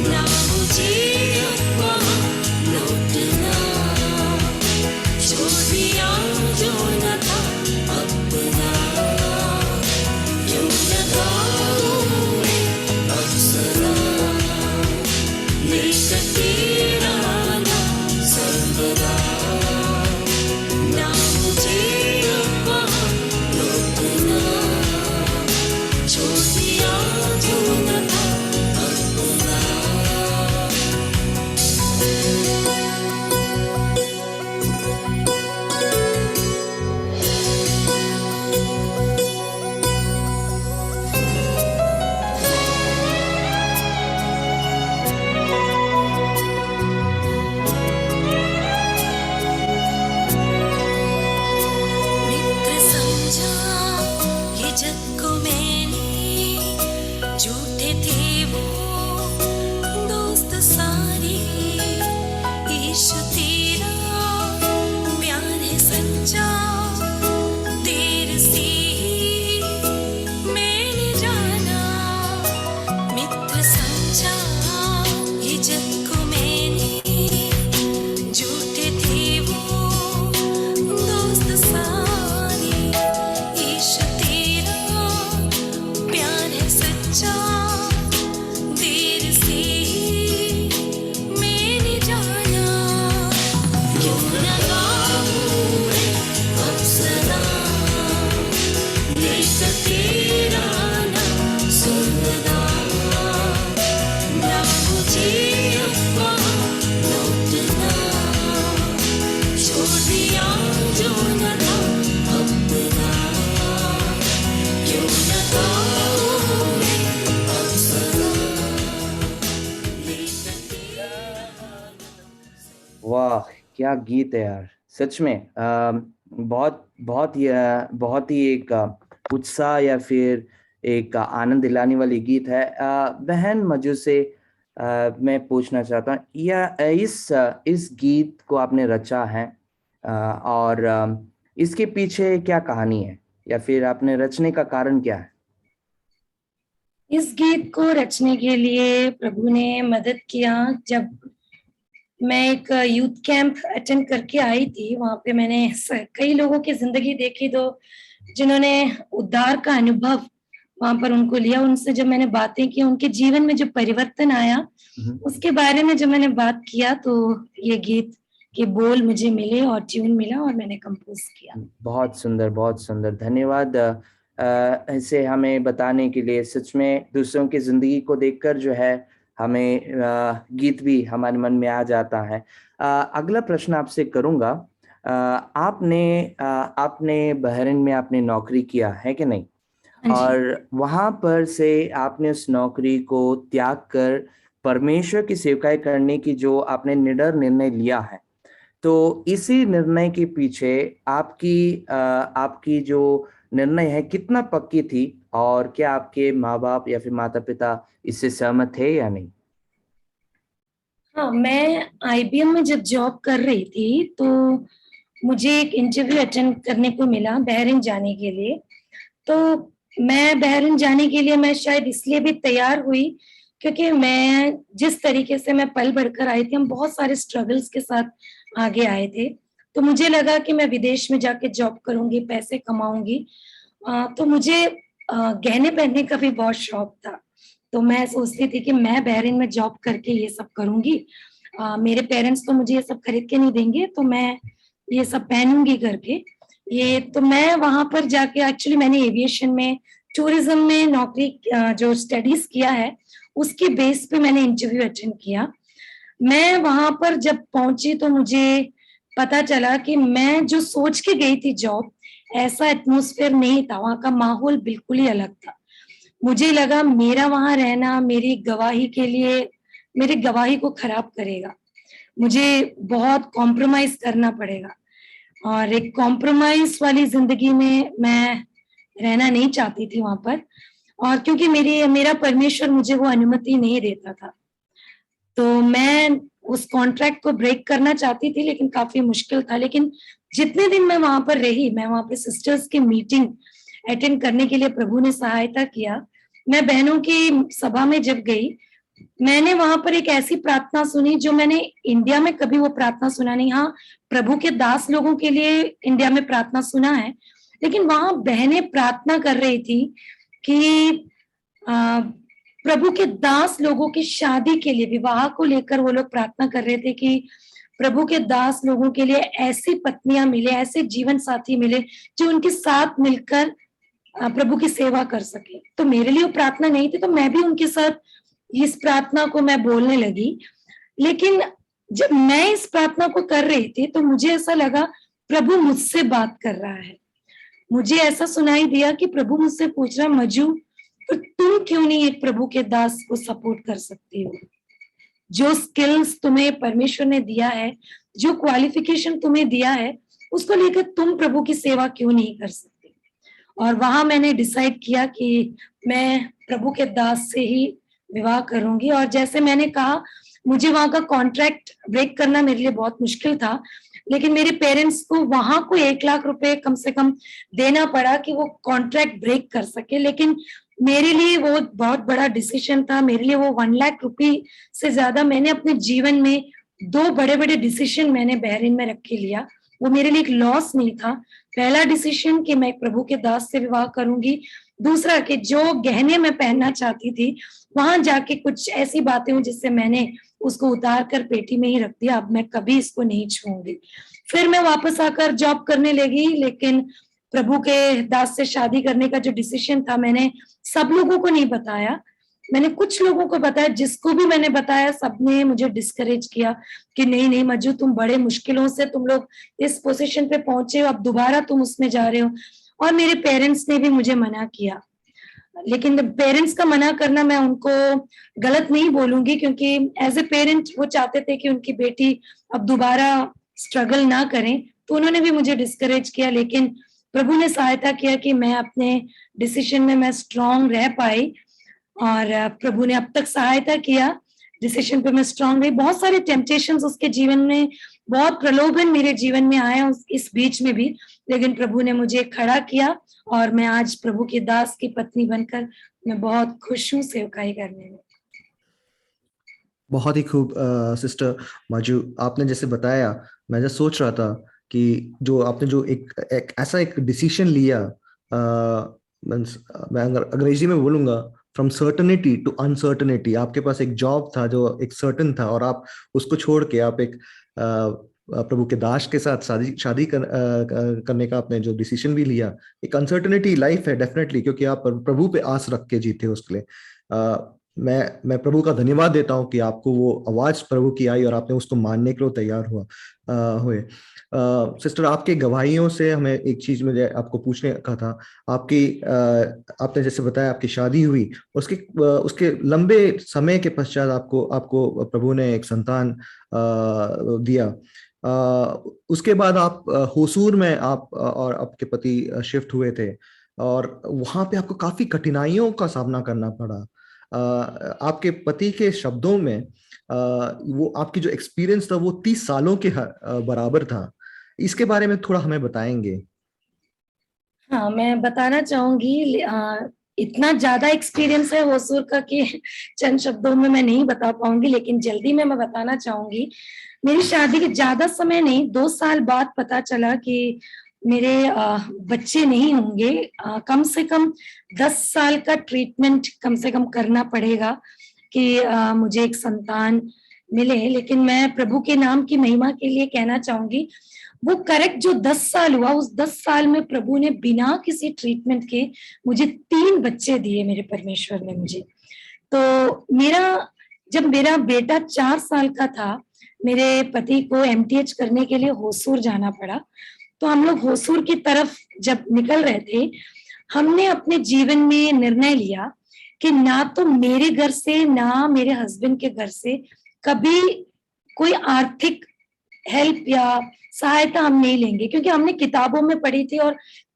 F: ना मुझे अब वहाँ लौटना, जो दिया जो न था अपना, क्यों न गाऊं मैं अब सदा, लेकर तेरा नाम सर्वदा। वो दोस्त सारे, ईश तेरा प्यार है सच्चा, तेरे से ही मैंने जाना मित्र समझा ये जग को मैंने, झूठे थे वो दोस्त सारे, ईश तेरा प्यार है सच्चा, देर से ही मैंने जाना, क्यों न गाऊं मैं अब सदा, देश तेरा नाम सुनदा, ना मुझे अफवाह लौटना, छोड़ दिया जो न था अपना, क्यों न गाऊं मैं अब सदा, देश तेरा।
C: वाह क्या गीत है यार, सच में बहुत ही एक उत्साह या फिर एक आनंद दिलाने वाली गीत है। बहन मजू से मैं पूछना चाहता हूँ, या इस गीत को आपने रचा है और इसके पीछे क्या कहानी है, या फिर आपने रचने का कारण क्या है?
J: इस गीत को रचने के लिए प्रभु ने मदद किया। जब मैं एक यूथ कैंप अटेंड करके आई थी, वहां पे मैंने कई लोगों की जिंदगी देखी, तो जिन्होंने उद्धार का अनुभव वहां पर उनको लिया, उनसे जब मैंने बातें की, उनके जीवन में जो परिवर्तन आया उसके बारे में जब मैंने बात किया, तो ये गीत के बोल मुझे मिले और ट्यून मिला और मैंने कंपोज किया।
C: बहुत सुंदर, बहुत सुंदर, धन्यवाद इसे हमें बताने के लिए। सच में दूसरों की जिंदगी को देखकर जो है हमें गीत भी हमारे मन में आ जाता है। अगला प्रश्न आपसे करूंगा, आपने बहरीन में आपने नौकरी किया है कि नहीं, और वहां पर से आपने उस नौकरी को त्याग कर परमेश्वर की सेवकाई करने की जो आपने निडर निर्णय लिया है, तो इसी निर्णय के पीछे आपकी जो निर्णय है कितना पक्की थी, और क्या आपके माँ बाप या फिर माता पिता इससे सहमत थे या नहीं?
J: हाँ, मैं IBM में जब जॉब कर रही थी तो मुझे एक इंटरव्यू अटेंड करने को मिला बहरीन जाने के लिए। तो मैं बहरीन जाने के लिए मैं शायद इसलिए भी तैयार हुई क्योंकि मैं जिस तरीके से मैं पल बढ़कर आई थी, हम बहुत सारे स्ट्रगल्स के साथ आगे आए थे। तो मुझे लगा कि मैं विदेश में जाके जॉब करूंगी, पैसे कमाऊंगी। तो मुझे गहने पहनने का भी बहुत शौक था। तो मैं सोचती थी कि मैं बहरीन में जॉब करके ये सब करूंगी। मेरे पेरेंट्स तो मुझे ये सब खरीद के नहीं देंगे, तो मैं ये सब पहनूंगी करके। ये तो मैं वहां पर जाके एक्चुअली मैंने एविएशन में, टूरिज्म में नौकरी जो स्टडीज किया है उसके बेस पे मैंने इंटरव्यू अटेंड किया। मैं वहां पर जब पहुंची तो मुझे पता चला कि मैं जो सोच के गई थी जॉब, ऐसा एटमॉस्फेयर नहीं था। वहां का माहौल बिल्कुल ही अलग था। मुझे लगा मेरा वहां रहना मेरी गवाही के लिए, मेरी गवाही को खराब करेगा। मुझे बहुत कॉम्प्रोमाइज करना पड़ेगा, और एक कॉम्प्रोमाइज वाली जिंदगी में मैं रहना नहीं चाहती थी वहां पर। और क्योंकि मेरा परमेश्वर मुझे वो अनुमति नहीं देता था, तो मैं उस कॉन्ट्रैक्ट को ब्रेक करना चाहती थी, लेकिन काफी मुश्किल था। लेकिन जितने दिन मैं वहां पर रही, मैं वहां पे सिस्टर्स की मीटिंग अटेंड करने के लिए प्रभु ने सहायता किया। मैं बहनों की सभा में जब गई, मैंने वहां पर एक ऐसी प्रार्थना सुनी जो मैंने इंडिया में कभी वो प्रार्थना सुना नहीं। हाँ, प्रभु के दास लोगों के लिए इंडिया में प्रार्थना सुना है, लेकिन वहां बहनें प्रार्थना कर रही थी कि प्रभु के दास लोगों की शादी के लिए, विवाह को लेकर वो लोग प्रार्थना कर रहे थे कि प्रभु के दास लोगों के लिए ऐसी पत्नियां मिले, ऐसे जीवन साथी मिले जो उनके साथ मिलकर प्रभु की सेवा कर सके। तो मेरे लिए वो प्रार्थना नहीं थी, तो मैं भी उनके साथ इस प्रार्थना को मैं बोलने लगी। लेकिन जब मैं इस प्रार्थना को कर रही थी तो मुझे ऐसा लगा प्रभु मुझसे बात कर रहा है। मुझे ऐसा सुनाई दिया कि प्रभु मुझसे पूछ रहा, मजू तो तुम क्यों नहीं एक प्रभु के दास को सपोर्ट कर सकती हो? जो स्किल्स तुम्हें परमेश्वर ने दिया है, जो क्वालिफिकेशन तुम्हें दिया है, उसको लेकर तुम प्रभु की सेवा क्यों नहीं कर सकते? और वहां मैंने डिसाइड किया कि मैं प्रभु के दास से ही विवाह करूंगी। और जैसे मैंने कहा, मुझे वहां का कॉन्ट्रैक्ट ब्रेक करना मेरे लिए बहुत मुश्किल था, लेकिन मेरे पेरेंट्स को वहां को 1 लाख रुपए कम से कम देना पड़ा कि वो कॉन्ट्रैक्ट ब्रेक कर सके। लेकिन मेरे लिए वो बहुत बड़ा डिसीजन था, मेरे लिए वो 1 लाख रुपए से ज्यादा मैंने अपने जीवन में 2 बड़े बड़े डिसीजन मैंने बहरीन में रख के लिया। वो मेरे लिए एक लॉस नहीं था। पहला डिसीजन कि मैं प्रभु के दास से विवाह करूंगी, दूसरा कि जो गहने मैं पहनना चाहती थी वहां जाके कुछ ऐसी बातें हुई जिससे मैंने उसको उतार कर पेटी में ही रख दिया, अब मैं कभी इसको नहीं छूऊंगी। फिर मैं वापस आकर जॉब करने लगी, लेकिन प्रभु के दास से शादी करने का जो डिसीजन था मैंने सब लोगों को नहीं बताया, मैंने कुछ लोगों को बताया। जिसको भी मैंने बताया सबने मुझे डिस्करेज किया कि नहीं नहीं मंजू, तुम बड़े मुश्किलों से तुम लोग इस पोजीशन पे पहुंचे हो, अब दोबारा तुम उसमें जा रहे हो। और मेरे पेरेंट्स ने भी मुझे मना किया, लेकिन पेरेंट्स का मना करना मैं उनको गलत नहीं बोलूंगी, क्योंकि एज ए पेरेंट वो चाहते थे कि उनकी बेटी अब दोबारा स्ट्रगल ना करें, तो उन्होंने भी मुझे डिस्करेज किया। लेकिन प्रभु ने सहायता किया कि मैं अपने डिसीजन में मैं स्ट्रांग रह पाई, और प्रभु ने अब तक सहायता किया, डिसीजन पे मैं स्ट्रांग रही। बहुत सारे टेम्पटेशंस उसके जीवन में, बहुत प्रलोभन मेरे जीवन में आए इस बीच में भी, लेकिन प्रभु ने मुझे खड़ा किया और मैं आज प्रभु के दास की पत्नी बनकर मैं बहुत खुश हूँ सेवकाई करने में।
B: बहुत ही खूब सिस्टर माजू, आपने जैसे बताया, मैं जैसे सोच रहा था कि जो आपने जो एक ऐसा एक डिसीजन लिया, मैं अगर अंग्रेजी में बोलूंगा फ्रॉम सर्टनिटी टू अनसर्टनिटी। आपके पास एक जॉब था जो एक सर्टन था, और आप उसको छोड़ के आप एक प्रभु के दास के साथ शादी करने का आपने जो डिसीजन भी लिया। एक अनसर्टनिटी लाइफ है डेफिनेटली, क्योंकि आप प्रभु पे आस रख के जीते हो उसके लिए। मैं प्रभु का धन्यवाद देता हूँ कि आपको वो आवाज प्रभु की आई और आपने उसको मानने के लिए तैयार हुए। सिस्टर, आपके गवाहियों से हमें एक चीज मुझे आपको पूछने का था। आपने जैसे बताया आपकी शादी हुई, उसके लंबे समय के पश्चात आपको प्रभु ने एक संतान दिया। उसके बाद आप होसूर में आप और आपके पति शिफ्ट हुए थे, और वहां पे आपको काफी कठिनाइयों का सामना करना पड़ा। आपके पति के शब्दों में वो आपकी जो एक्सपीरियंस था वो 30 सालों के बराबर था। इसके बारे में थोड़ा हमें बताएंगे?
J: हाँ, मैं बताना चाहूंगी। इतना ज्यादा एक्सपीरियंस है होसूर का कि चंद शब्दों में मैं नहीं बता पाऊंगी, लेकिन जल्दी में मैं बताना चाहूंगी। मेरी शादी के ज्यादा समय नहीं, 2 साल बाद पता चला कि मेरे बच्चे नहीं होंगे। कम से कम 10 साल का ट्रीटमेंट कम से कम करना पड़ेगा कि मुझे एक संतान मिले। लेकिन मैं प्रभु के नाम की महिमा के लिए कहना चाहूंगी, वो करेक्ट जो 10 साल हुआ, उस 10 साल में प्रभु ने बिना किसी ट्रीटमेंट के मुझे 3 बच्चे दिए, मेरे परमेश्वर ने मुझे। तो जब मेरा बेटा 4 साल का था, मेरे पति को MTH करने के लिए होसूर जाना पड़ा। तो हम लोग होसूर की तरफ जब निकल रहे थे, हमने अपने जीवन में निर्णय लिया कि ना तो मेरे घर से ना मेरे हस्बैंड के घर से कभी कोई आर्थिक हेल्प या सहायता हम नहीं लेंगे, क्योंकि हमने किताबों में पढ़ी थी और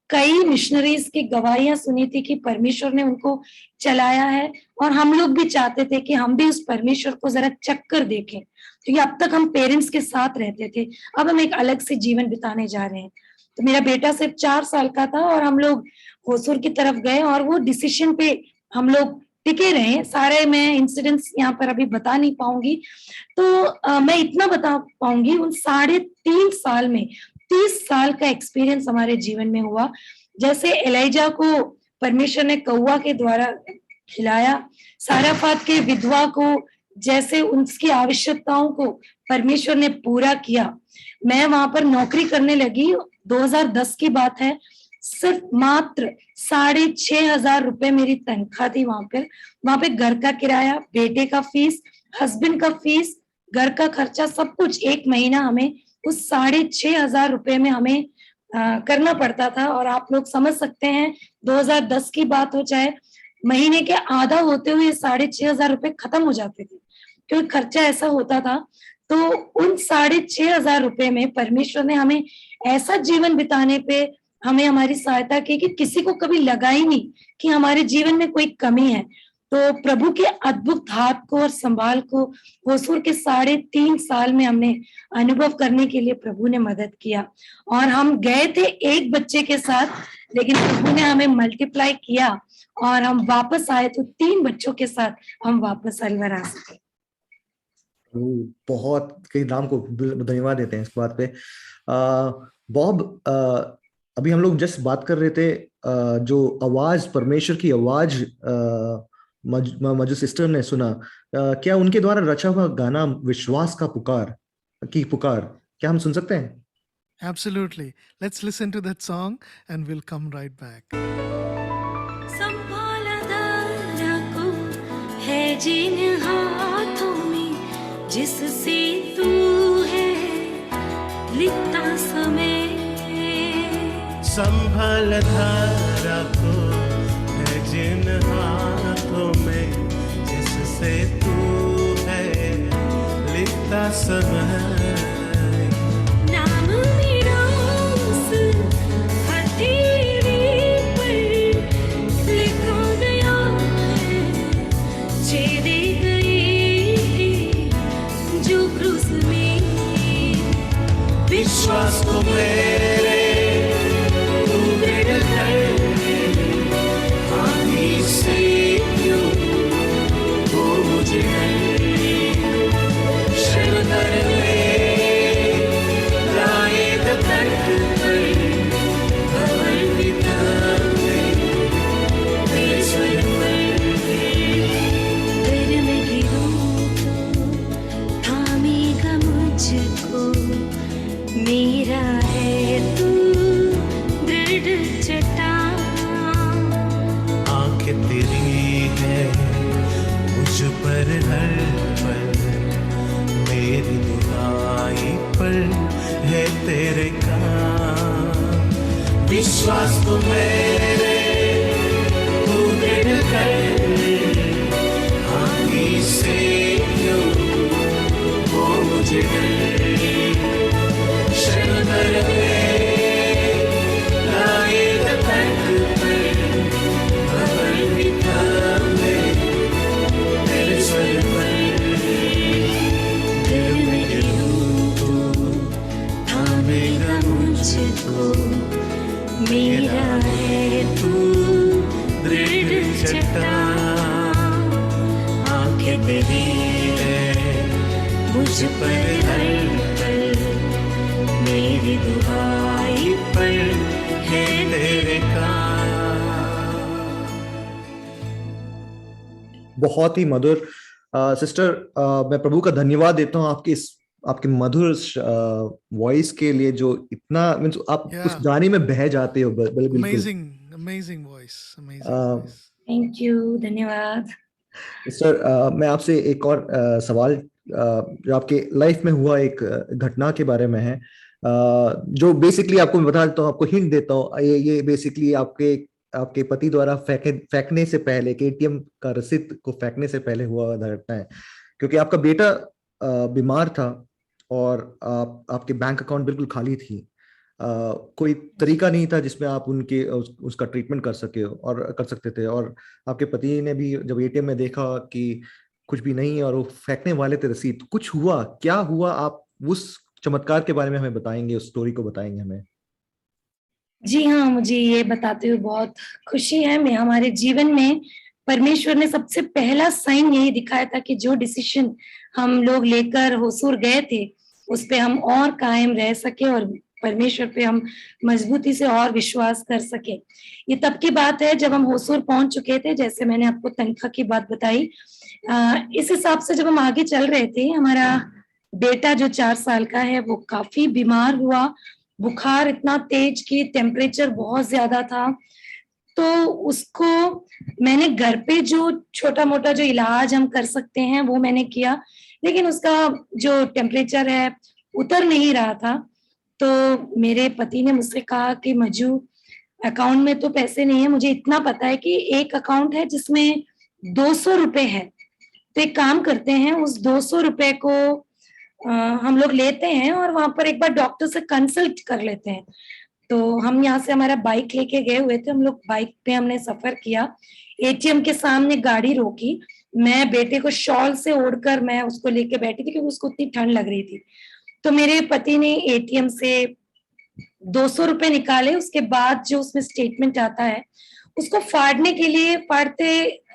J: कई मिशनरीज की गवाहियां सुनी थी कि परमेश्वर ने उनको चलाया है, और हम लोग भी चाहते थे कि हम भी उस परमेश्वर को जरा चक्कर देखें, क्योंकि अब तक हम पेरेंट्स के साथ रहते थे, अब हम एक अलग से जीवन बिताने जा रहे हैं। तो मेरा बेटा सिर्फ 4 साल का था और हम लोग होसूर की तरफ गए, और वो डिसीजन पे हम लोग टिके रहे। सारे मैं इंसिडेंट्स यहाँ पर अभी बता नहीं पाऊंगी, तो मैं इतना बता पाऊंगी, उन 3.5 साल में 30 साल का एक्सपीरियंस हमारे जीवन में हुआ। जैसे एलिजा को परमेश्वर ने कौवा के द्वारा खिलाया, साराफात के विधवा को जैसे उसकी आवश्यकताओं को परमेश्वर ने पूरा किया। मैं वहां पर नौकरी करने लगी, 2010 की बात है। सिर्फ मात्र 6,500 रुपए मेरी तनख्वाह थी वहां पे घर का किराया, बेटे का फीस, हस्बैंड का फीस, घर का खर्चा, सब कुछ एक महीना हमें उस 6,500 रुपए में हमें करना पड़ता था। और आप लोग समझ सकते हैं, 2010 की बात हो, चाहे महीने के आधा होते हुए 6,500 रुपए खत्म हो जाते थे, क्योंकि खर्चा ऐसा होता था। तो उन 6,500 रुपए में परमेश्वर ने हमें ऐसा जीवन बिताने पे हमें हमारी सहायता की कि किसी को कभी लगा ही नहीं कि हमारे जीवन में कोई कमी है। तो प्रभु के अद्भुत हाथ को और संभाल को होसूर के 3.5 साल में हमने अनुभव करने के लिए प्रभु ने मदद किया। और हम गए थे एक बच्चे के साथ, लेकिन प्रभु ने हमें मल्टीप्लाई किया और हम वापस आए तो 3 बच्चों के साथ हम वापस अलवर आ सके।
B: बहुत कई नाम को धन्यवाद देते हैं इस बात पे। बॉब, अभी हम लोग जस्ट बात कर रहे थे जो आवाज, परमेश्वर की आवाज मजू सिस्टर ने सुना, क्या उनके द्वारा रचा हुआ गाना विश्वास का पुकार क्या हम सुन सकते हैं?
A: Absolutely. Let's listen to that song and we'll come right back.
F: संभाला रखो है जिन हाथों में जिससे तू है लिखता समय,
E: संभल धारा को है जिन हाथों में जिससे तू है लिखता समय।
F: नाम मेरा उस हथेली पर लिखा गया है, छेदे गए जो क्रूस में।
E: विश्वास को मेरे तू दृढ़ कर, आंधी से क्यों वो मुझे शरण कर ले, रायत तट पर भंवर बिता ले, तेरे स्वर पर।
F: घर में गिरूं तो थामेगा मुझको, मेरा है तू दृढ़ चट्टान।
E: आंखें तेरी है मुझ पर हर पल, मेरी दुहाई पर है तेरे काम। विश्वास को मेरे तू दृढ़ कर, आंधी से क्यों वो मुझे शरण कर ले, लाए तट पर भंवर बिता ले, तेरे स्वर पर।
F: घर में गिरूं तो थामेगा मुझको, मेरा है तू दृढ़ चट्टान।
E: आंखें तेरी है
F: मुझ पर हर पल, मेरी दुहाई पर है
E: तेरे काम।
B: बहुत ही मधुर। सिस्टर, मैं प्रभु का धन्यवाद देता हूँ आपके मधुर वॉइस के लिए, जो इतना मींस आप उस गाने में बह जाते हो। बिल्कुल
A: Amazing voice.
J: थैंक यू, धन्यवाद।
B: सिस्टर, मैं आपसे एक और सवाल, जो आपके लाइफ में हुआ एक घटना के बारे में है, जो बेसिकली आपको मैं बता देता हूँ, आपको हिंट देता हूँ। ये बेसिकली आपके पति द्वारा फेंकने से पहले, एटीएम का रसीद को फेंकने से पहले हुआ घटना है। क्योंकि आपका बेटा बीमार था और आपके बैंक अकाउंट बिल्कुल खाली थी। कोई तरीका नहीं था जिसमें आप उसका ट्रीटमेंट कर सकते थे। और आपके पति ने भी जब एटीएम में देखा कि कुछ भी नहीं है और वो फेंकने वाले थे रसीद, कुछ हुआ, क्या हुआ? आप उस चमत्कार के बारे में हमें बताएंगे, उस स्टोरी को बताएंगे हमें।
J: जी हाँ, मुझे ये बताते हुए बहुत खुशी है। मैं हमारे जीवन में परमेश्वर ने सबसे पहला साइन यही दिखाया था कि जो डिसीजन हम लोग लेकर होसूर गए थे उस पे हम और कायम रह सके और परमेश्वर पे हम मजबूती से और विश्वास कर सके। ये तब की बात है जब हम होसूर पहुंच चुके थे, जैसे मैंने आपको तनख्वाह की बात बताई। इस हिसाब से जब हम आगे चल रहे थे, हमारा बेटा जो 4 साल का है वो काफी बीमार हुआ। बुखार इतना तेज कि टेम्परेचर बहुत ज्यादा था। तो उसको मैंने घर पे जो छोटा मोटा जो इलाज हम कर सकते हैं वो मैंने किया, लेकिन उसका जो टेम्परेचर है उतर नहीं रहा था। तो मेरे पति ने मुझसे कहा कि मजू, अकाउंट में तो पैसे नहीं है, मुझे इतना पता है कि एक अकाउंट है जिसमें 200 रुपए है, तो एक काम करते हैं उस 200 रुपए को हम लोग लेते हैं और वहां पर एक बार डॉक्टर से कंसल्ट कर लेते हैं। तो हम यहाँ से हमारा बाइक लेके गए हुए थे, हम लोग बाइक पे हमने सफर किया, एटीएम के सामने गाड़ी रोकी, मैं बेटे को शॉल से ओढ़कर मैं उसको लेके बैठी थी क्योंकि उसको इतनी ठंड लग रही थी। तो मेरे पति ने एटीएम से 200 रुपए निकाले, उसके बाद जो उसमें स्टेटमेंट आता है उसको फाड़ने के लिए, फाड़ते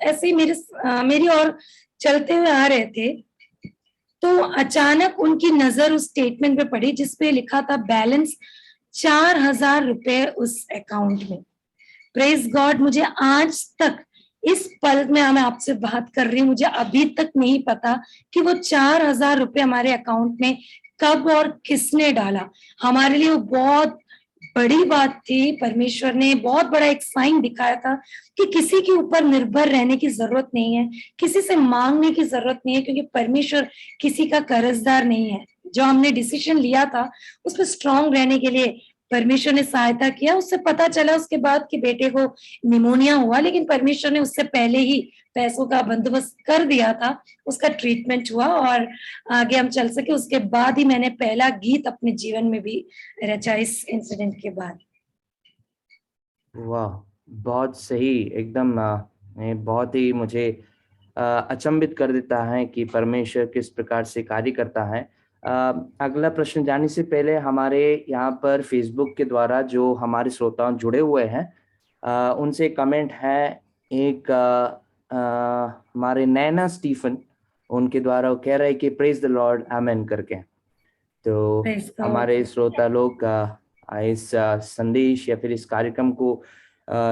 J: ऐसे ही मेरी और चलते हुए आ रहे थे, तो अचानक उनकी नजर उस स्टेटमेंट पे पड़ी जिसपे लिखा था बैलेंस 4,000 रुपए उस अकाउंट में। प्रेज गॉड, मुझे आज तक इस पल में मैं आपसे बात कर रही हूँ, मुझे अभी तक नहीं पता कि वो 4,000 रुपए हमारे अकाउंट में कब और किसने डाला। हमारे लिए वो बहुत बड़ी बात थी। परमेश्वर ने बहुत बड़ा एक साइन दिखाया था कि किसी के ऊपर निर्भर रहने की जरूरत नहीं है, किसी से मांगने की जरूरत नहीं है, क्योंकि परमेश्वर किसी का कर्जदार नहीं है। जो हमने डिसीजन लिया था उस पर स्ट्रांग रहने के लिए परमेश्वर ने सहायता किया। उससे पता चला उसके बाद कि बेटे को निमोनिया हुआ, लेकिन परमेश्वर ने उससे पहले ही पैसों का बंदोबस्त कर दिया था, उसका ट्रीटमेंट हुआ और आगे हम चल सके। उसके बाद ही मैंने पहला गीत अपने जीवन में भी रचा इस इंसिडेंट के बाद।
C: वाह, बहुत सही, एकदम बहुत ही मुझे अचंभित कर देता है कि परमेश्वर किस प्रकार से कार्य करता है। अगला प्रश्न जाने से पहले हमारे यहाँ पर फेसबुक के द्वारा जो हमारे श्रोता जुड़े हुए हैं उनसे कमेंट है। एक हमारे नैना स्टीफन, उनके द्वारा वो कह रहे हैं कि प्रेज द लॉर्ड आमेन करके। तो हमारे श्रोता लोग इस संदेश या फिर इस कार्यक्रम को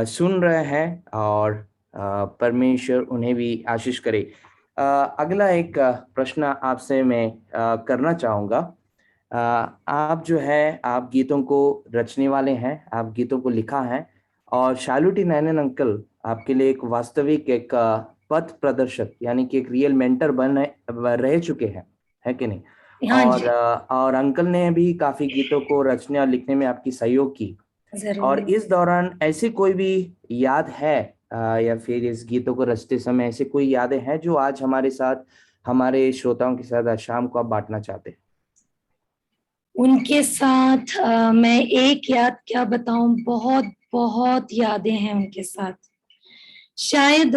C: सुन रहे हैं और परमेश्वर उन्हें भी आशीष करे। अगला एक प्रश्न आपसे मैं करना चाहूँगा। आप जो है, आप गीतों को रचने वाले हैं, आप गीतों को लिखा है और शालूटी नैनन अंकल आपके लिए एक वास्तविक एक पथ प्रदर्शक यानी कि एक रियल मेंटर रह चुके हैं, है कि नहीं? और अंकल ने भी काफी गीतों को रचने और लिखने में आपकी सहयोग की। और इस दौरान ऐसी कोई भी याद है या फिर इस गीतों को रचते समय ऐसे कोई यादें हैं जो आज हमारे साथ, हमारे श्रोताओं के साथ आज शाम को आप बांटना चाहते हैं?
J: उनके साथ मैं एक याद क्या बताऊं, बहुत बहुत यादें हैं उनके साथ। शायद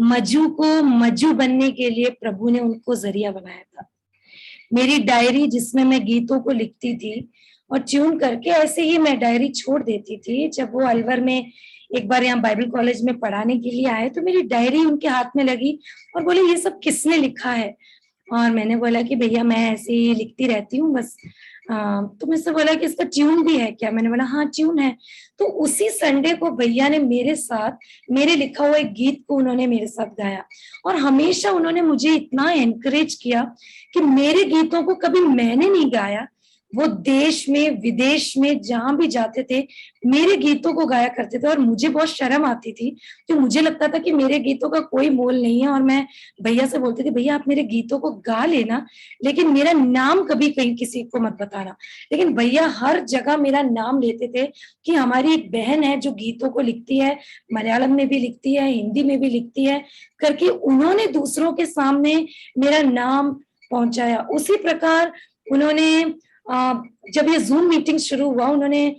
J: मजू को मजू बनने के लिए प्रभु ने उनको जरिया बनाया था। मेरी डायरी जिसमें मैं गीतों को लिखती थी और ट्यून करके ऐसे ही मैं डायरी छोड़ देती थी। जब वो अलवर में एक बार यहाँ बाइबल कॉलेज में पढ़ाने के लिए आए तो मेरी डायरी उनके हाथ में लगी और बोले ये सब किसने लिखा है? और मैंने बोला कि भैया मैं ऐसे ही लिखती रहती हूँ बस। तो मुझसे बोला कि इसका ट्यून भी है क्या? मैंने बोला हाँ ट्यून है। तो उसी संडे को भैया ने मेरे साथ मेरे लिखा हुआ एक गीत को उन्होंने मेरे साथ गाया और हमेशा उन्होंने मुझे इतना एनकरेज किया कि मेरे गीतों को कभी मैंने नहीं गाया, वो देश में विदेश में जहां भी जाते थे मेरे गीतों को गाया करते थे। और मुझे बहुत शर्म आती थी तो मुझे लगता था कि मेरे गीतों का कोई मोल नहीं है और मैं भैया से बोलती थी भैया आप मेरे गीतों को गा लेना लेकिन मेरा नाम कभी कहीं किसी को मत बताना। लेकिन भैया हर जगह मेरा नाम लेते थे कि हमारी एक बहन है जो गीतों को लिखती है, मलयालम में भी लिखती है, हिंदी में भी लिखती है करके उन्होंने दूसरों के सामने मेरा नाम पहुंचाया। उसी प्रकार उन्होंने जब ये जूम मीटिंग शुरू हुआ उन्होंने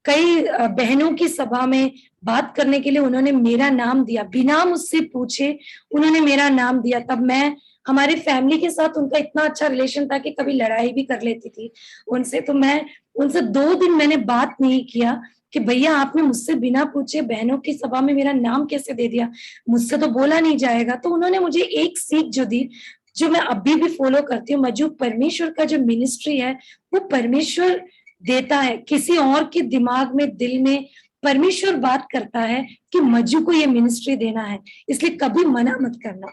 J: कई बहनों की सभा में बात करने के लिए उन्होंने मेरा नाम दिया, बिना मुझसे पूछे उन्होंने मेरा नाम दिया। तब मैं हमारे फैमिली के साथ उनका इतना अच्छा रिलेशन था कि कभी लड़ाई भी कर लेती थी उनसे। तो मैं उनसे 2 दिन मैंने बात नहीं किया कि भैया आपने मुझसे बिना पूछे बहनों की सभा में मेरा नाम कैसे दे दिया, मुझसे तो बोला नहीं जाएगा। तो उन्होंने मुझे एक सीख जो दी जो मैं अभी भी फॉलो करती हूँ, मजू परमेश्वर का जो मिनिस्ट्री है वो परमेश्वर देता है, किसी और के दिमाग में दिल में परमेश्वर बात करता है कि मजू को ये मिनिस्ट्री देना है, इसलिए कभी मना मत करना।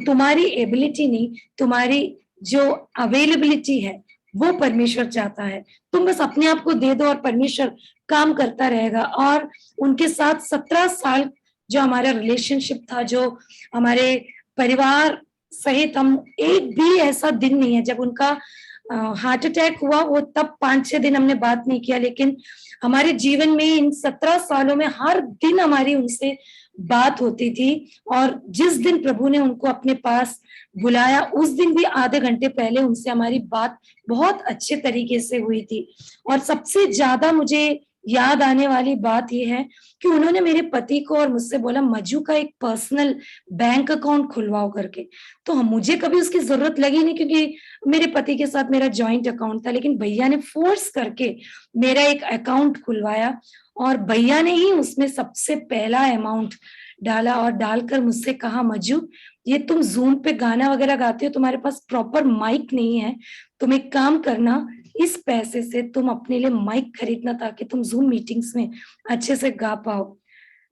J: तुम्हारी एबिलिटी नहीं, तुम्हारी जो अवेलेबिलिटी है वो परमेश्वर चाहता है, तुम बस अपने आप को दे दो और परमेश्वर काम करता रहेगा। और उनके साथ 17 साल जो हमारा रिलेशनशिप था, जो हमारे परिवार सहित हम एक भी ऐसा दिन नहीं है, जब उनका हार्ट अटैक हुआ वो तब 5-6 दिन हमने बात नहीं किया, लेकिन हमारे जीवन में इन 17 सालों में हर दिन हमारी उनसे बात होती थी। और जिस दिन प्रभु ने उनको अपने पास बुलाया उस दिन भी आधे घंटे पहले उनसे हमारी बात बहुत अच्छे तरीके से हुई थी। और सबसे ज्यादा मुझे याद आने वाली बात यह है कि उन्होंने मेरे पति को और मुझसे बोला मज्जू का एक पर्सनल बैंक अकाउंट खुलवाओ करके। तो मुझे कभी उसकी जरूरत लगी नहीं क्योंकि मेरे पति के साथ मेरा जॉइंट अकाउंट था, लेकिन भैया ने फोर्स करके मेरा एक अकाउंट खुलवाया और भैया ने ही उसमें सबसे पहला अमाउंट डाला और डालकर मुझसे कहा मज्जू ये तुम जूम पे गाना वगैरह गाते हो, तुम्हारे पास प्रॉपर माइक नहीं है, तुम एक काम करना इस पैसे से तुम अपने लिए माइक खरीदना ताकि तुम जूम मीटिंग्स में अच्छे से गा पाओ।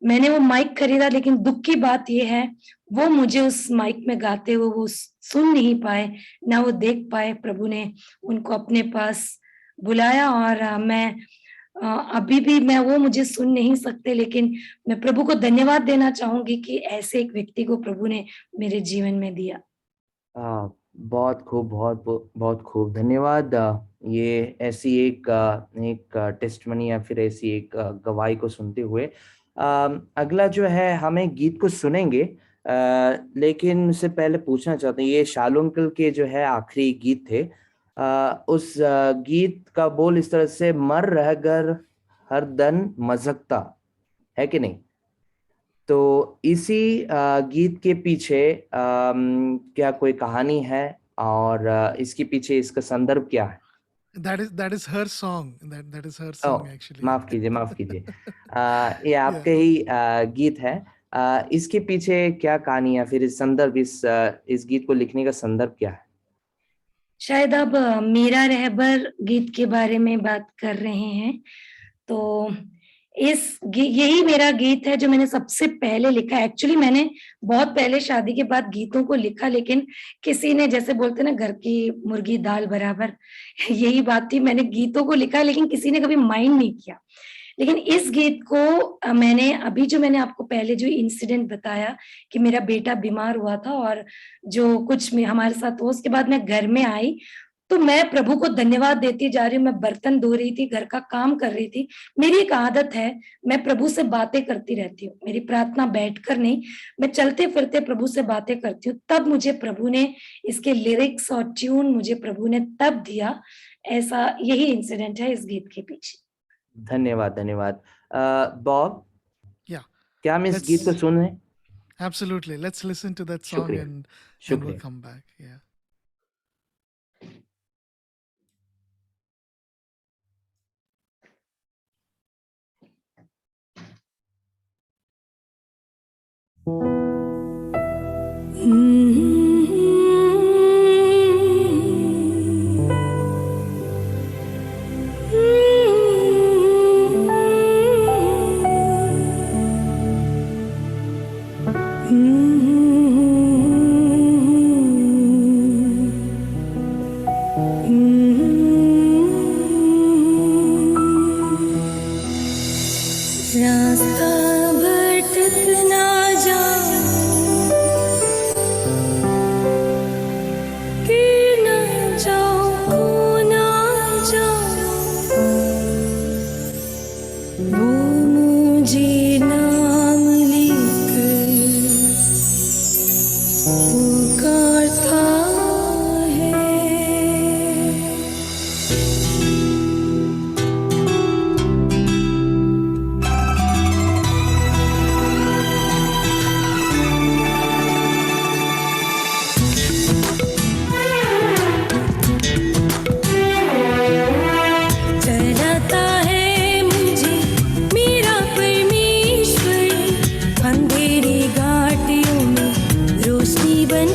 J: मैंने वो माइक खरीदा, लेकिन दुख की बात यह है वो मुझे उस माइक में गाते हुए वो सुन नहीं पाए, ना वो देख पाए। प्रभु ने उनको अपने पास बुलाया और मैं अभी भी मैं वो मुझे सुन नहीं सकते, लेकिन मैं प्रभु को धन्यवाद देना चाहूंगी कि ऐसे एक व्यक्ति को प्रभु ने मेरे जीवन में दिया।
C: बहुत खूब, बहुत खूब, धन्यवाद। ये ऐसी एक टेस्टमनी या फिर ऐसी एक गवाही को सुनते हुए अगला जो है हमें गीत को सुनेंगे, लेकिन उससे पहले पूछना चाहते हैं, ये शालू अंकल के जो है आखिरी गीत थे, उस गीत का बोल इस तरह से मर रह गर हर दन मजकता है कि नहीं? तो इसी गीत के पीछे क्या कोई कहानी है और इसके पीछे इसका संदर्भ क्या है?
A: That is her song. That is her song actually.
C: माफ कीजिए। ये आपके ही गीत है। इसके पीछे क्या कहानी है, फिर इस संदर्भ, इस गीत को लिखने का संदर्भ क्या है?
J: शायद अब मेरा रहबर गीत के बारे में बात कर रहे हैं। तो यही मेरा गीत है जो मैंने सबसे पहले लिखा। एक्चुअली मैंने बहुत पहले शादी के बाद गीतों को लिखा, लेकिन किसी ने, जैसे बोलते ना घर की मुर्गी दाल बराबर, यही बात थी। मैंने गीतों को लिखा लेकिन किसी ने कभी माइंड नहीं किया। लेकिन इस गीत को मैंने अभी जो मैंने आपको पहले जो इंसिडेंट बताया कि मेरा बेटा बीमार हुआ था और जो कुछ में हमारे साथ हुआ, उसके बाद मैं घर में आई तो मैं प्रभु को धन्यवाद देती जा रही हूँ। मैं बर्तन धो रही थी, घर का काम कर रही थी। मेरी एक आदत है, मैं प्रभु से बातें करती रहती हूँ। मेरी प्रार्थना बैठकर नहीं, मैं चलते फिरते प्रभु से बातें करती हूँ। तब मुझे प्रभु ने इसके लिरिक्स और ट्यून मुझे प्रभु ने तब दिया। ऐसा यही इंसिडेंट है इस गीत के पीछे।
C: धन्यवाद। बॉब, क्या हम इस गीत को सुने?
A: Absolutely. Let's listen to that song and we'll come back. Yeah.
F: अंधेरी घाटियों में रोशनी बन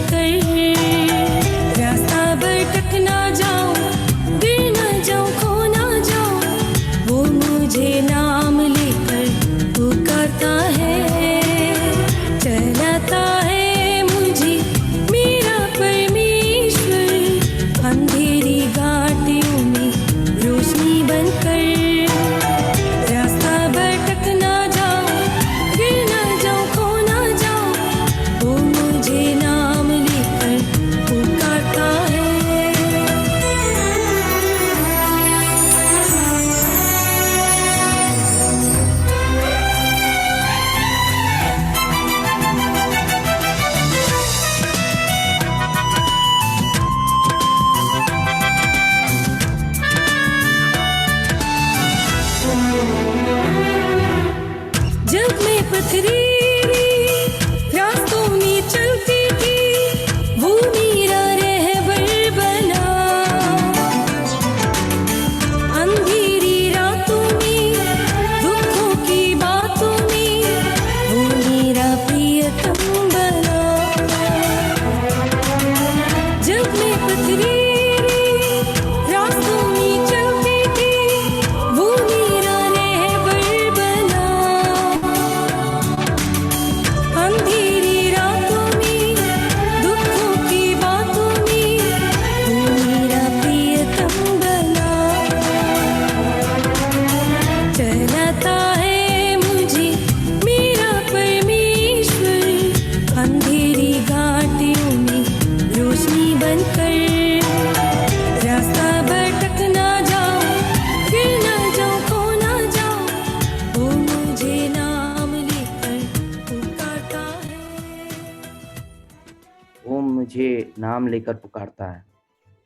C: मुझे नाम लेकर पुकारता है,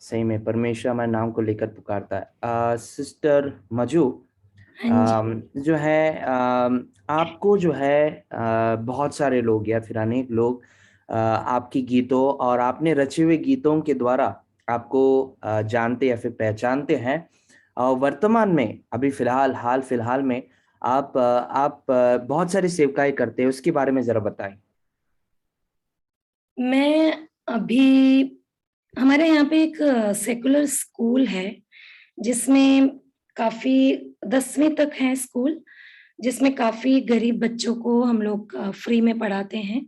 C: सही में परमेश्वर हमारे नाम को लेकर पुकारता है। सिस्टर मजू, जो है आपको जो है बहुत सारे लोग या फिर अनेक लोग आपकी गीतों और आपने रचे हुए गीतों के द्वारा आपको जानते या फिर पहचानते हैं। वर्तमान में अभी हाल फिलहाल में आप बहुत सारी सेवकाएं करते हैं, उसके बारे में जरा बताएं।
J: मैं अभी हमारे यहाँ पे एक सेकुलर स्कूल है जिसमें काफी 10वीं तक है स्कूल, जिसमें काफी गरीब बच्चों को हम लोग फ्री में पढ़ाते हैं,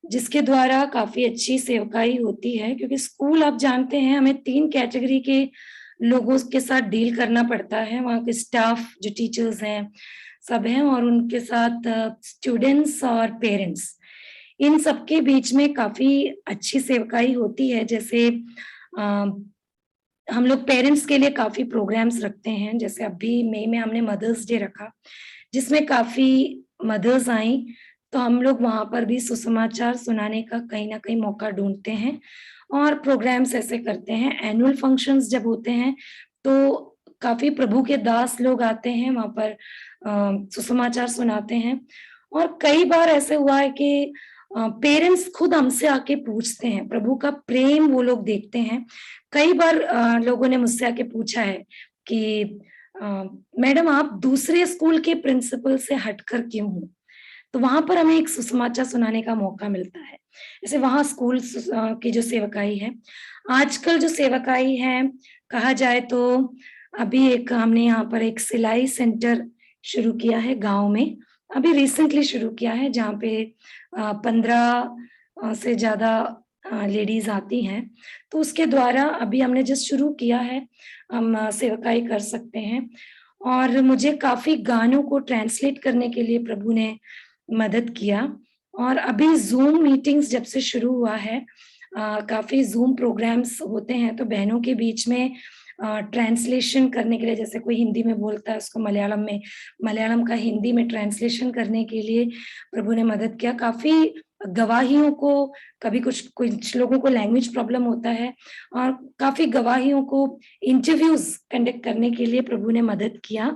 J: जिसके द्वारा काफी अच्छी सेवकाई होती है। क्योंकि स्कूल आप जानते हैं हमें 3 कैटेगरी के लोगों के साथ डील करना पड़ता है। वहाँ के स्टाफ जो टीचर्स हैं सब हैं, और उनके साथ स्टूडेंट्स और पेरेंट्स, इन सबके बीच में काफी अच्छी सेवकाई होती है। जैसे हम लोग पेरेंट्स के लिए काफी प्रोग्राम्स रखते हैं। जैसे अभी मई में हमने मदर्स डे रखा, जिसमें काफी मदर्स आई, तो हम लोग वहां पर भी सुसमाचार सुनाने का कहीं ना कहीं मौका ढूंढते हैं और प्रोग्राम्स ऐसे करते हैं। एनुअल फंक्शंस जब होते हैं तो काफी प्रभु के दास लोग आते हैं वहां पर, सुसमाचार सुनाते हैं। और कई बार ऐसे हुआ है कि पेरेंट्स खुद हमसे आके पूछते हैं, प्रभु का प्रेम वो लोग देखते हैं। कई बार लोगों ने मुझसे आके पूछा है कि मैडम आप दूसरे स्कूल के प्रिंसिपल से हटकर क्यों हो, तो वहां पर हमें एक सुसमाचार सुनाने का मौका मिलता है। जैसे वहां स्कूल की जो सेवकाई है, आजकल जो सेवकाई है कहा जाए तो अभी एक हमने यहाँ पर एक सिलाई सेंटर शुरू किया है गांव में, अभी रिसेंटली शुरू किया है, जहाँ पे 15 से ज्यादा लेडीज आती हैं। तो उसके द्वारा अभी हमने जस्ट शुरू किया है, हम सेवकाई कर सकते हैं। और मुझे काफी गानों को ट्रांसलेट करने के लिए प्रभु ने मदद किया। और अभी जूम मीटिंग्स जब से शुरू हुआ है, काफी जूम प्रोग्राम्स होते हैं, तो बहनों के बीच में ट्रांसलेशन करने के लिए, जैसे कोई हिंदी में बोलता है उसको मलयालम का हिंदी में ट्रांसलेशन करने के लिए प्रभु ने मदद किया। काफी गवाहियों को, कभी कुछ लोगों को लैंग्वेज प्रॉब्लम होता है, और काफी गवाहियों को इंटरव्यूज कंडक्ट करने के लिए प्रभु ने मदद किया।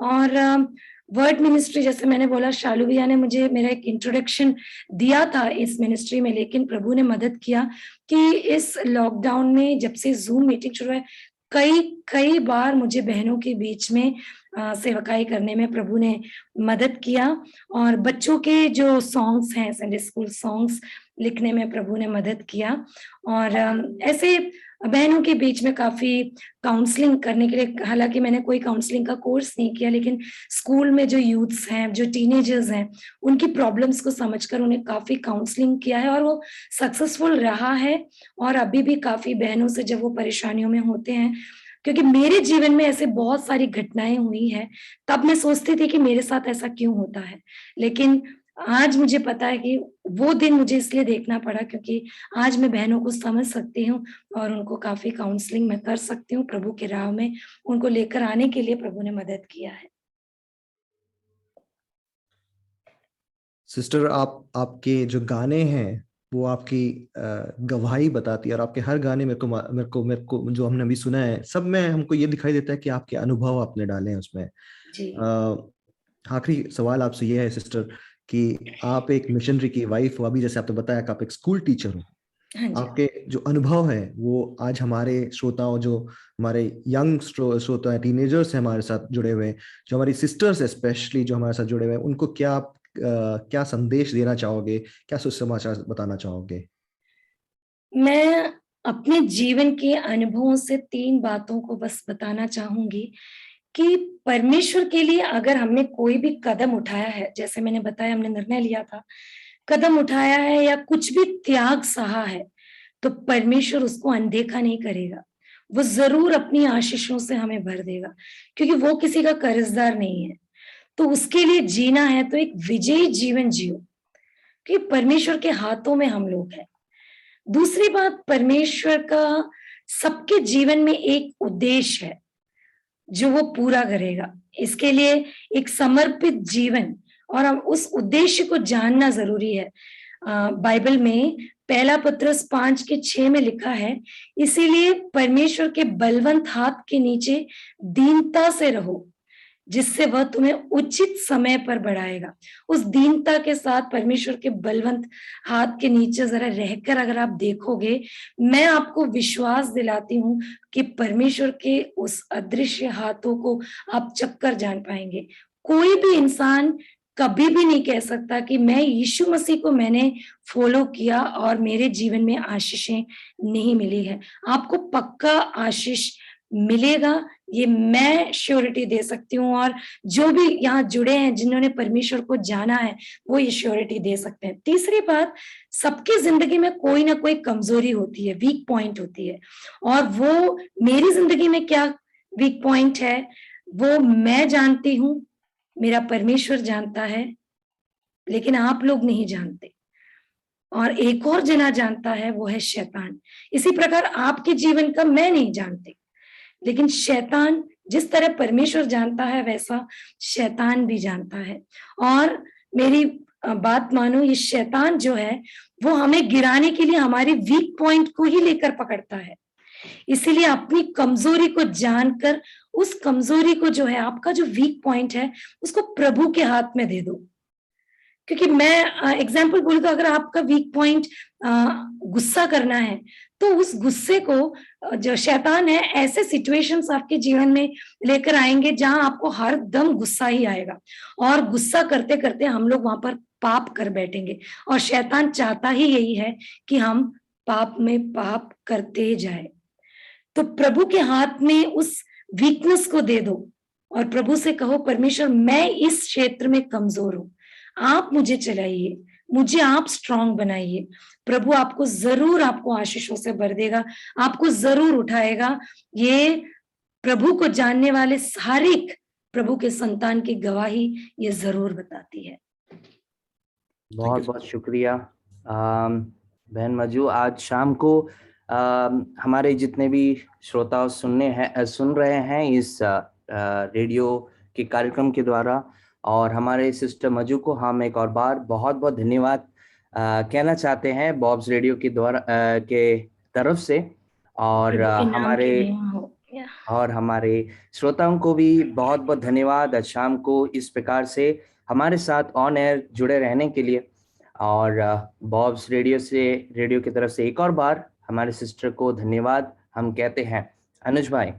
J: और वर्ड मिनिस्ट्री, जैसे मैंने बोला, शालू भैया ने मुझे मेरा एक इंट्रोडक्शन दिया था इस मिनिस्ट्री में, लेकिन प्रभु ने मदद किया कि इस लॉकडाउन में जब से जूम मीटिंग शुरू है, कई बार मुझे बहनों के बीच में सेवकाई करने में प्रभु ने मदद किया। और बच्चों के जो सॉन्ग्स हैं, संडे स्कूल सॉन्ग्स लिखने में प्रभु ने मदद किया। और ऐसे बहनों के बीच में काफी काउंसलिंग करने के लिए, हालांकि मैंने कोई काउंसलिंग का कोर्स नहीं किया, लेकिन स्कूल में जो यूथ्स हैं, जो टीनेजर्स हैं, उनकी प्रॉब्लम्स को समझकर उन्हें काफी काउंसलिंग किया है, और वो सक्सेसफुल रहा है। और अभी भी काफी बहनों से जब वो परेशानियों में होते हैं, क्योंकि मेरे जीवन में ऐसे बहुत सारी घटनाएं हुई हैं, तब मैं सोचती थी कि मेरे साथ ऐसा क्यों होता है, लेकिन आज मुझे पता है कि वो दिन मुझे इसलिए देखना पड़ा क्योंकि आज मैं बहनों को समझ सकती हूँ और उनको काफी काउंसलिंग मैं कर सकती हूँ। प्रभु के राह में उनको लेकर आने के लिए प्रभु ने मदद किया है।
B: सिस्टर, आपके जो गाने हैं वो आपकी गवाही बताती है, और आपके हर गाने मेरे को जो हमने अभी सुना है, सब में हमको ये दिखाई देता है कि आपके अनुभव आपने डाले हैं उसमें। आखिरी सवाल आपसे ये है सिस्टर कि आप एक मिशनरी की वाइफ हो, अभी जैसे आपने बताया कि आप एक स्कूल टीचर हो, आपके जो अनुभव है वो आज हमारे श्रोताओं, जो हमारे यंग श्रोता है, टीनेजर्स हैं हमारे साथ जुड़े हुए, जो हमारी सिस्टर्स स्पेशली जो हमारे साथ जुड़े हुए हैं, उनको क्या संदेश देना चाहोगे, क्या सुसमाचार बताना चाहोगे?
J: मैं अपने जीवन के अनुभवों से 3 बातों को बस बताना चाहूंगी कि परमेश्वर के लिए अगर हमने कोई भी कदम उठाया है, जैसे मैंने बताया हमने निर्णय लिया था, कदम उठाया है या कुछ भी त्याग सहा है, तो परमेश्वर उसको अनदेखा नहीं करेगा। वो जरूर अपनी आशीषों से हमें भर देगा, क्योंकि वो किसी का कर्जदार नहीं है। तो उसके लिए जीना है तो एक विजयी जीवन जियो, क्योंकि परमेश्वर के हाथों में हम लोग हैं। दूसरी बात, परमेश्वर का सबके जीवन में एक उद्देश्य है जो वो पूरा करेगा। इसके लिए एक समर्पित जीवन और उस उद्देश्य को जानना जरूरी है। बाइबल में 1 पत्रस 5:6 में लिखा है, इसीलिए परमेश्वर के बलवंत हाथ के नीचे दीनता से रहो, जिससे वह तुम्हें उचित समय पर बढ़ाएगा। उस दीनता के साथ परमेश्वर के बलवंत हाथ के नीचे जरा रहकर अगर आप देखोगे, मैं आपको विश्वास दिलाती हूँ कि परमेश्वर के उस अदृश्य हाथों को आप चक्कर जान पाएंगे। कोई भी इंसान कभी भी नहीं कह सकता कि मैं यीशु मसीह को मैंने फॉलो किया और मेरे जीवन में आशीषें नहीं मिली है। आपको पक्का आशीष मिलेगा, ये मैं श्योरिटी दे सकती हूँ, और जो भी यहाँ जुड़े हैं जिन्होंने परमेश्वर को जाना है वो ये श्योरिटी दे सकते हैं। तीसरी बात, सबकी जिंदगी में कोई ना कोई कमजोरी होती है, वीक पॉइंट होती है, और वो मेरी जिंदगी में क्या वीक पॉइंट है वो मैं जानती हूँ, मेरा परमेश्वर जानता है, लेकिन आप लोग नहीं जानते। और एक और जना जानता है, वो है शैतान। इसी प्रकार आपके जीवन का मैं नहीं जानती, लेकिन शैतान जिस तरह परमेश्वर जानता है वैसा शैतान भी जानता है। और मेरी बात मानो, ये शैतान जो है वो हमें गिराने के लिए हमारे वीक पॉइंट को ही लेकर पकड़ता है। इसीलिए अपनी कमजोरी को जानकर उस कमजोरी को जो है, आपका जो वीक पॉइंट है, उसको प्रभु के हाथ में दे दो। क्योंकि मैं एग्जाम्पल बोलूं तो अगर आपका वीक पॉइंट गुस्सा करना है, तो उस गुस्से को जो शैतान है ऐसे सिचुएशंस आपके जीवन में लेकर आएंगे जहां आपको हर दम गुस्सा ही आएगा, और गुस्सा करते करते हम लोग वहां पर पाप कर बैठेंगे। और शैतान चाहता ही यही है कि हम पाप में पाप करते जाए। तो प्रभु के हाथ में उस वीकनेस को दे दो और प्रभु से कहो, परमेश्वर मैं इस क्षेत्र में कमजोर हूं, आप मुझे चलाइए, मुझे आप स्ट्रांग बनाइए। प्रभु आपको जरूर आपको आशीषों से भर देगा, आपको जरूर उठाएगा। ये प्रभु को जानने वाले सारे प्रभु के संतान की गवाही ये जरूर बताती है।
C: बहुत बहुत शुक्रिया बहन मजू। आज शाम को हमारे जितने भी श्रोता सुन रहे हैं इस रेडियो के कार्यक्रम के द्वारा, और हमारे सिस्टर मजू को हम एक और बार बहुत बहुत धन्यवाद कहना चाहते हैं बॉब्स रेडियो के द्वारा के तरफ से, और हमारे श्रोताओं को भी बहुत बहुत धन्यवाद आज शाम को इस प्रकार से हमारे साथ ऑन एयर जुड़े रहने के लिए। और बॉब्स रेडियो की तरफ से एक और बार हमारे सिस्टर को धन्यवाद हम कहते हैं। अनुज भाई।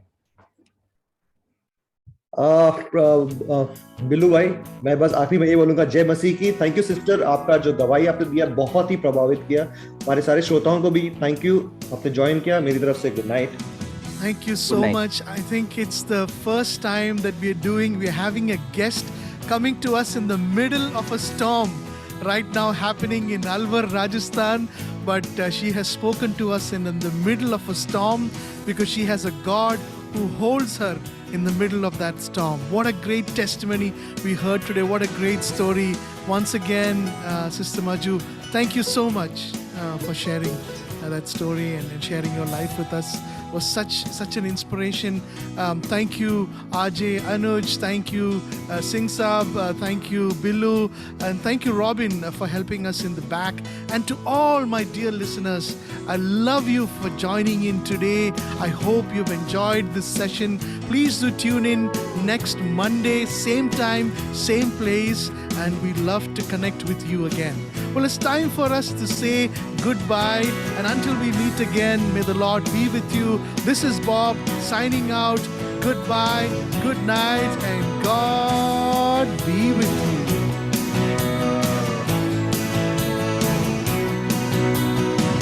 B: बिल्लू भाई, मैं बस आखिरी में ये बोलूंगा, जय मसीह की। थैंक यू सिस्टर, आपका जो गवाही आपने दिया बहुत ही प्रभावित किया। हमारे सारे श्रोताओं को भी थैंक यू, आपने ज्वाइन किया। मेरी तरफ से good night.
A: Thank you so much. I think it's the first time that we're having a guest coming to us in the middle of a storm right now happening in Alwar, Rajasthan. But she has spoken to us in the middle of a storm because she has a God who holds her in the middle of that storm. What a great testimony we heard today. What a great story. Once again, Sister Maju, thank you so much for sharing that story and sharing your life with us. Was such an inspiration. Thank you RJ, Anuj, thank you Singh Saab, thank you Billu, and thank you Robin for helping us in the back. And to all my dear listeners, I love you for joining in today. I hope you've enjoyed this session. Please do tune in next Monday, same time, same place, and we'd love to connect with you again. Well, it's time for us to say goodbye, and until we meet again, may the Lord be with you. This is Bob signing out. Goodbye, good night, and God be with you.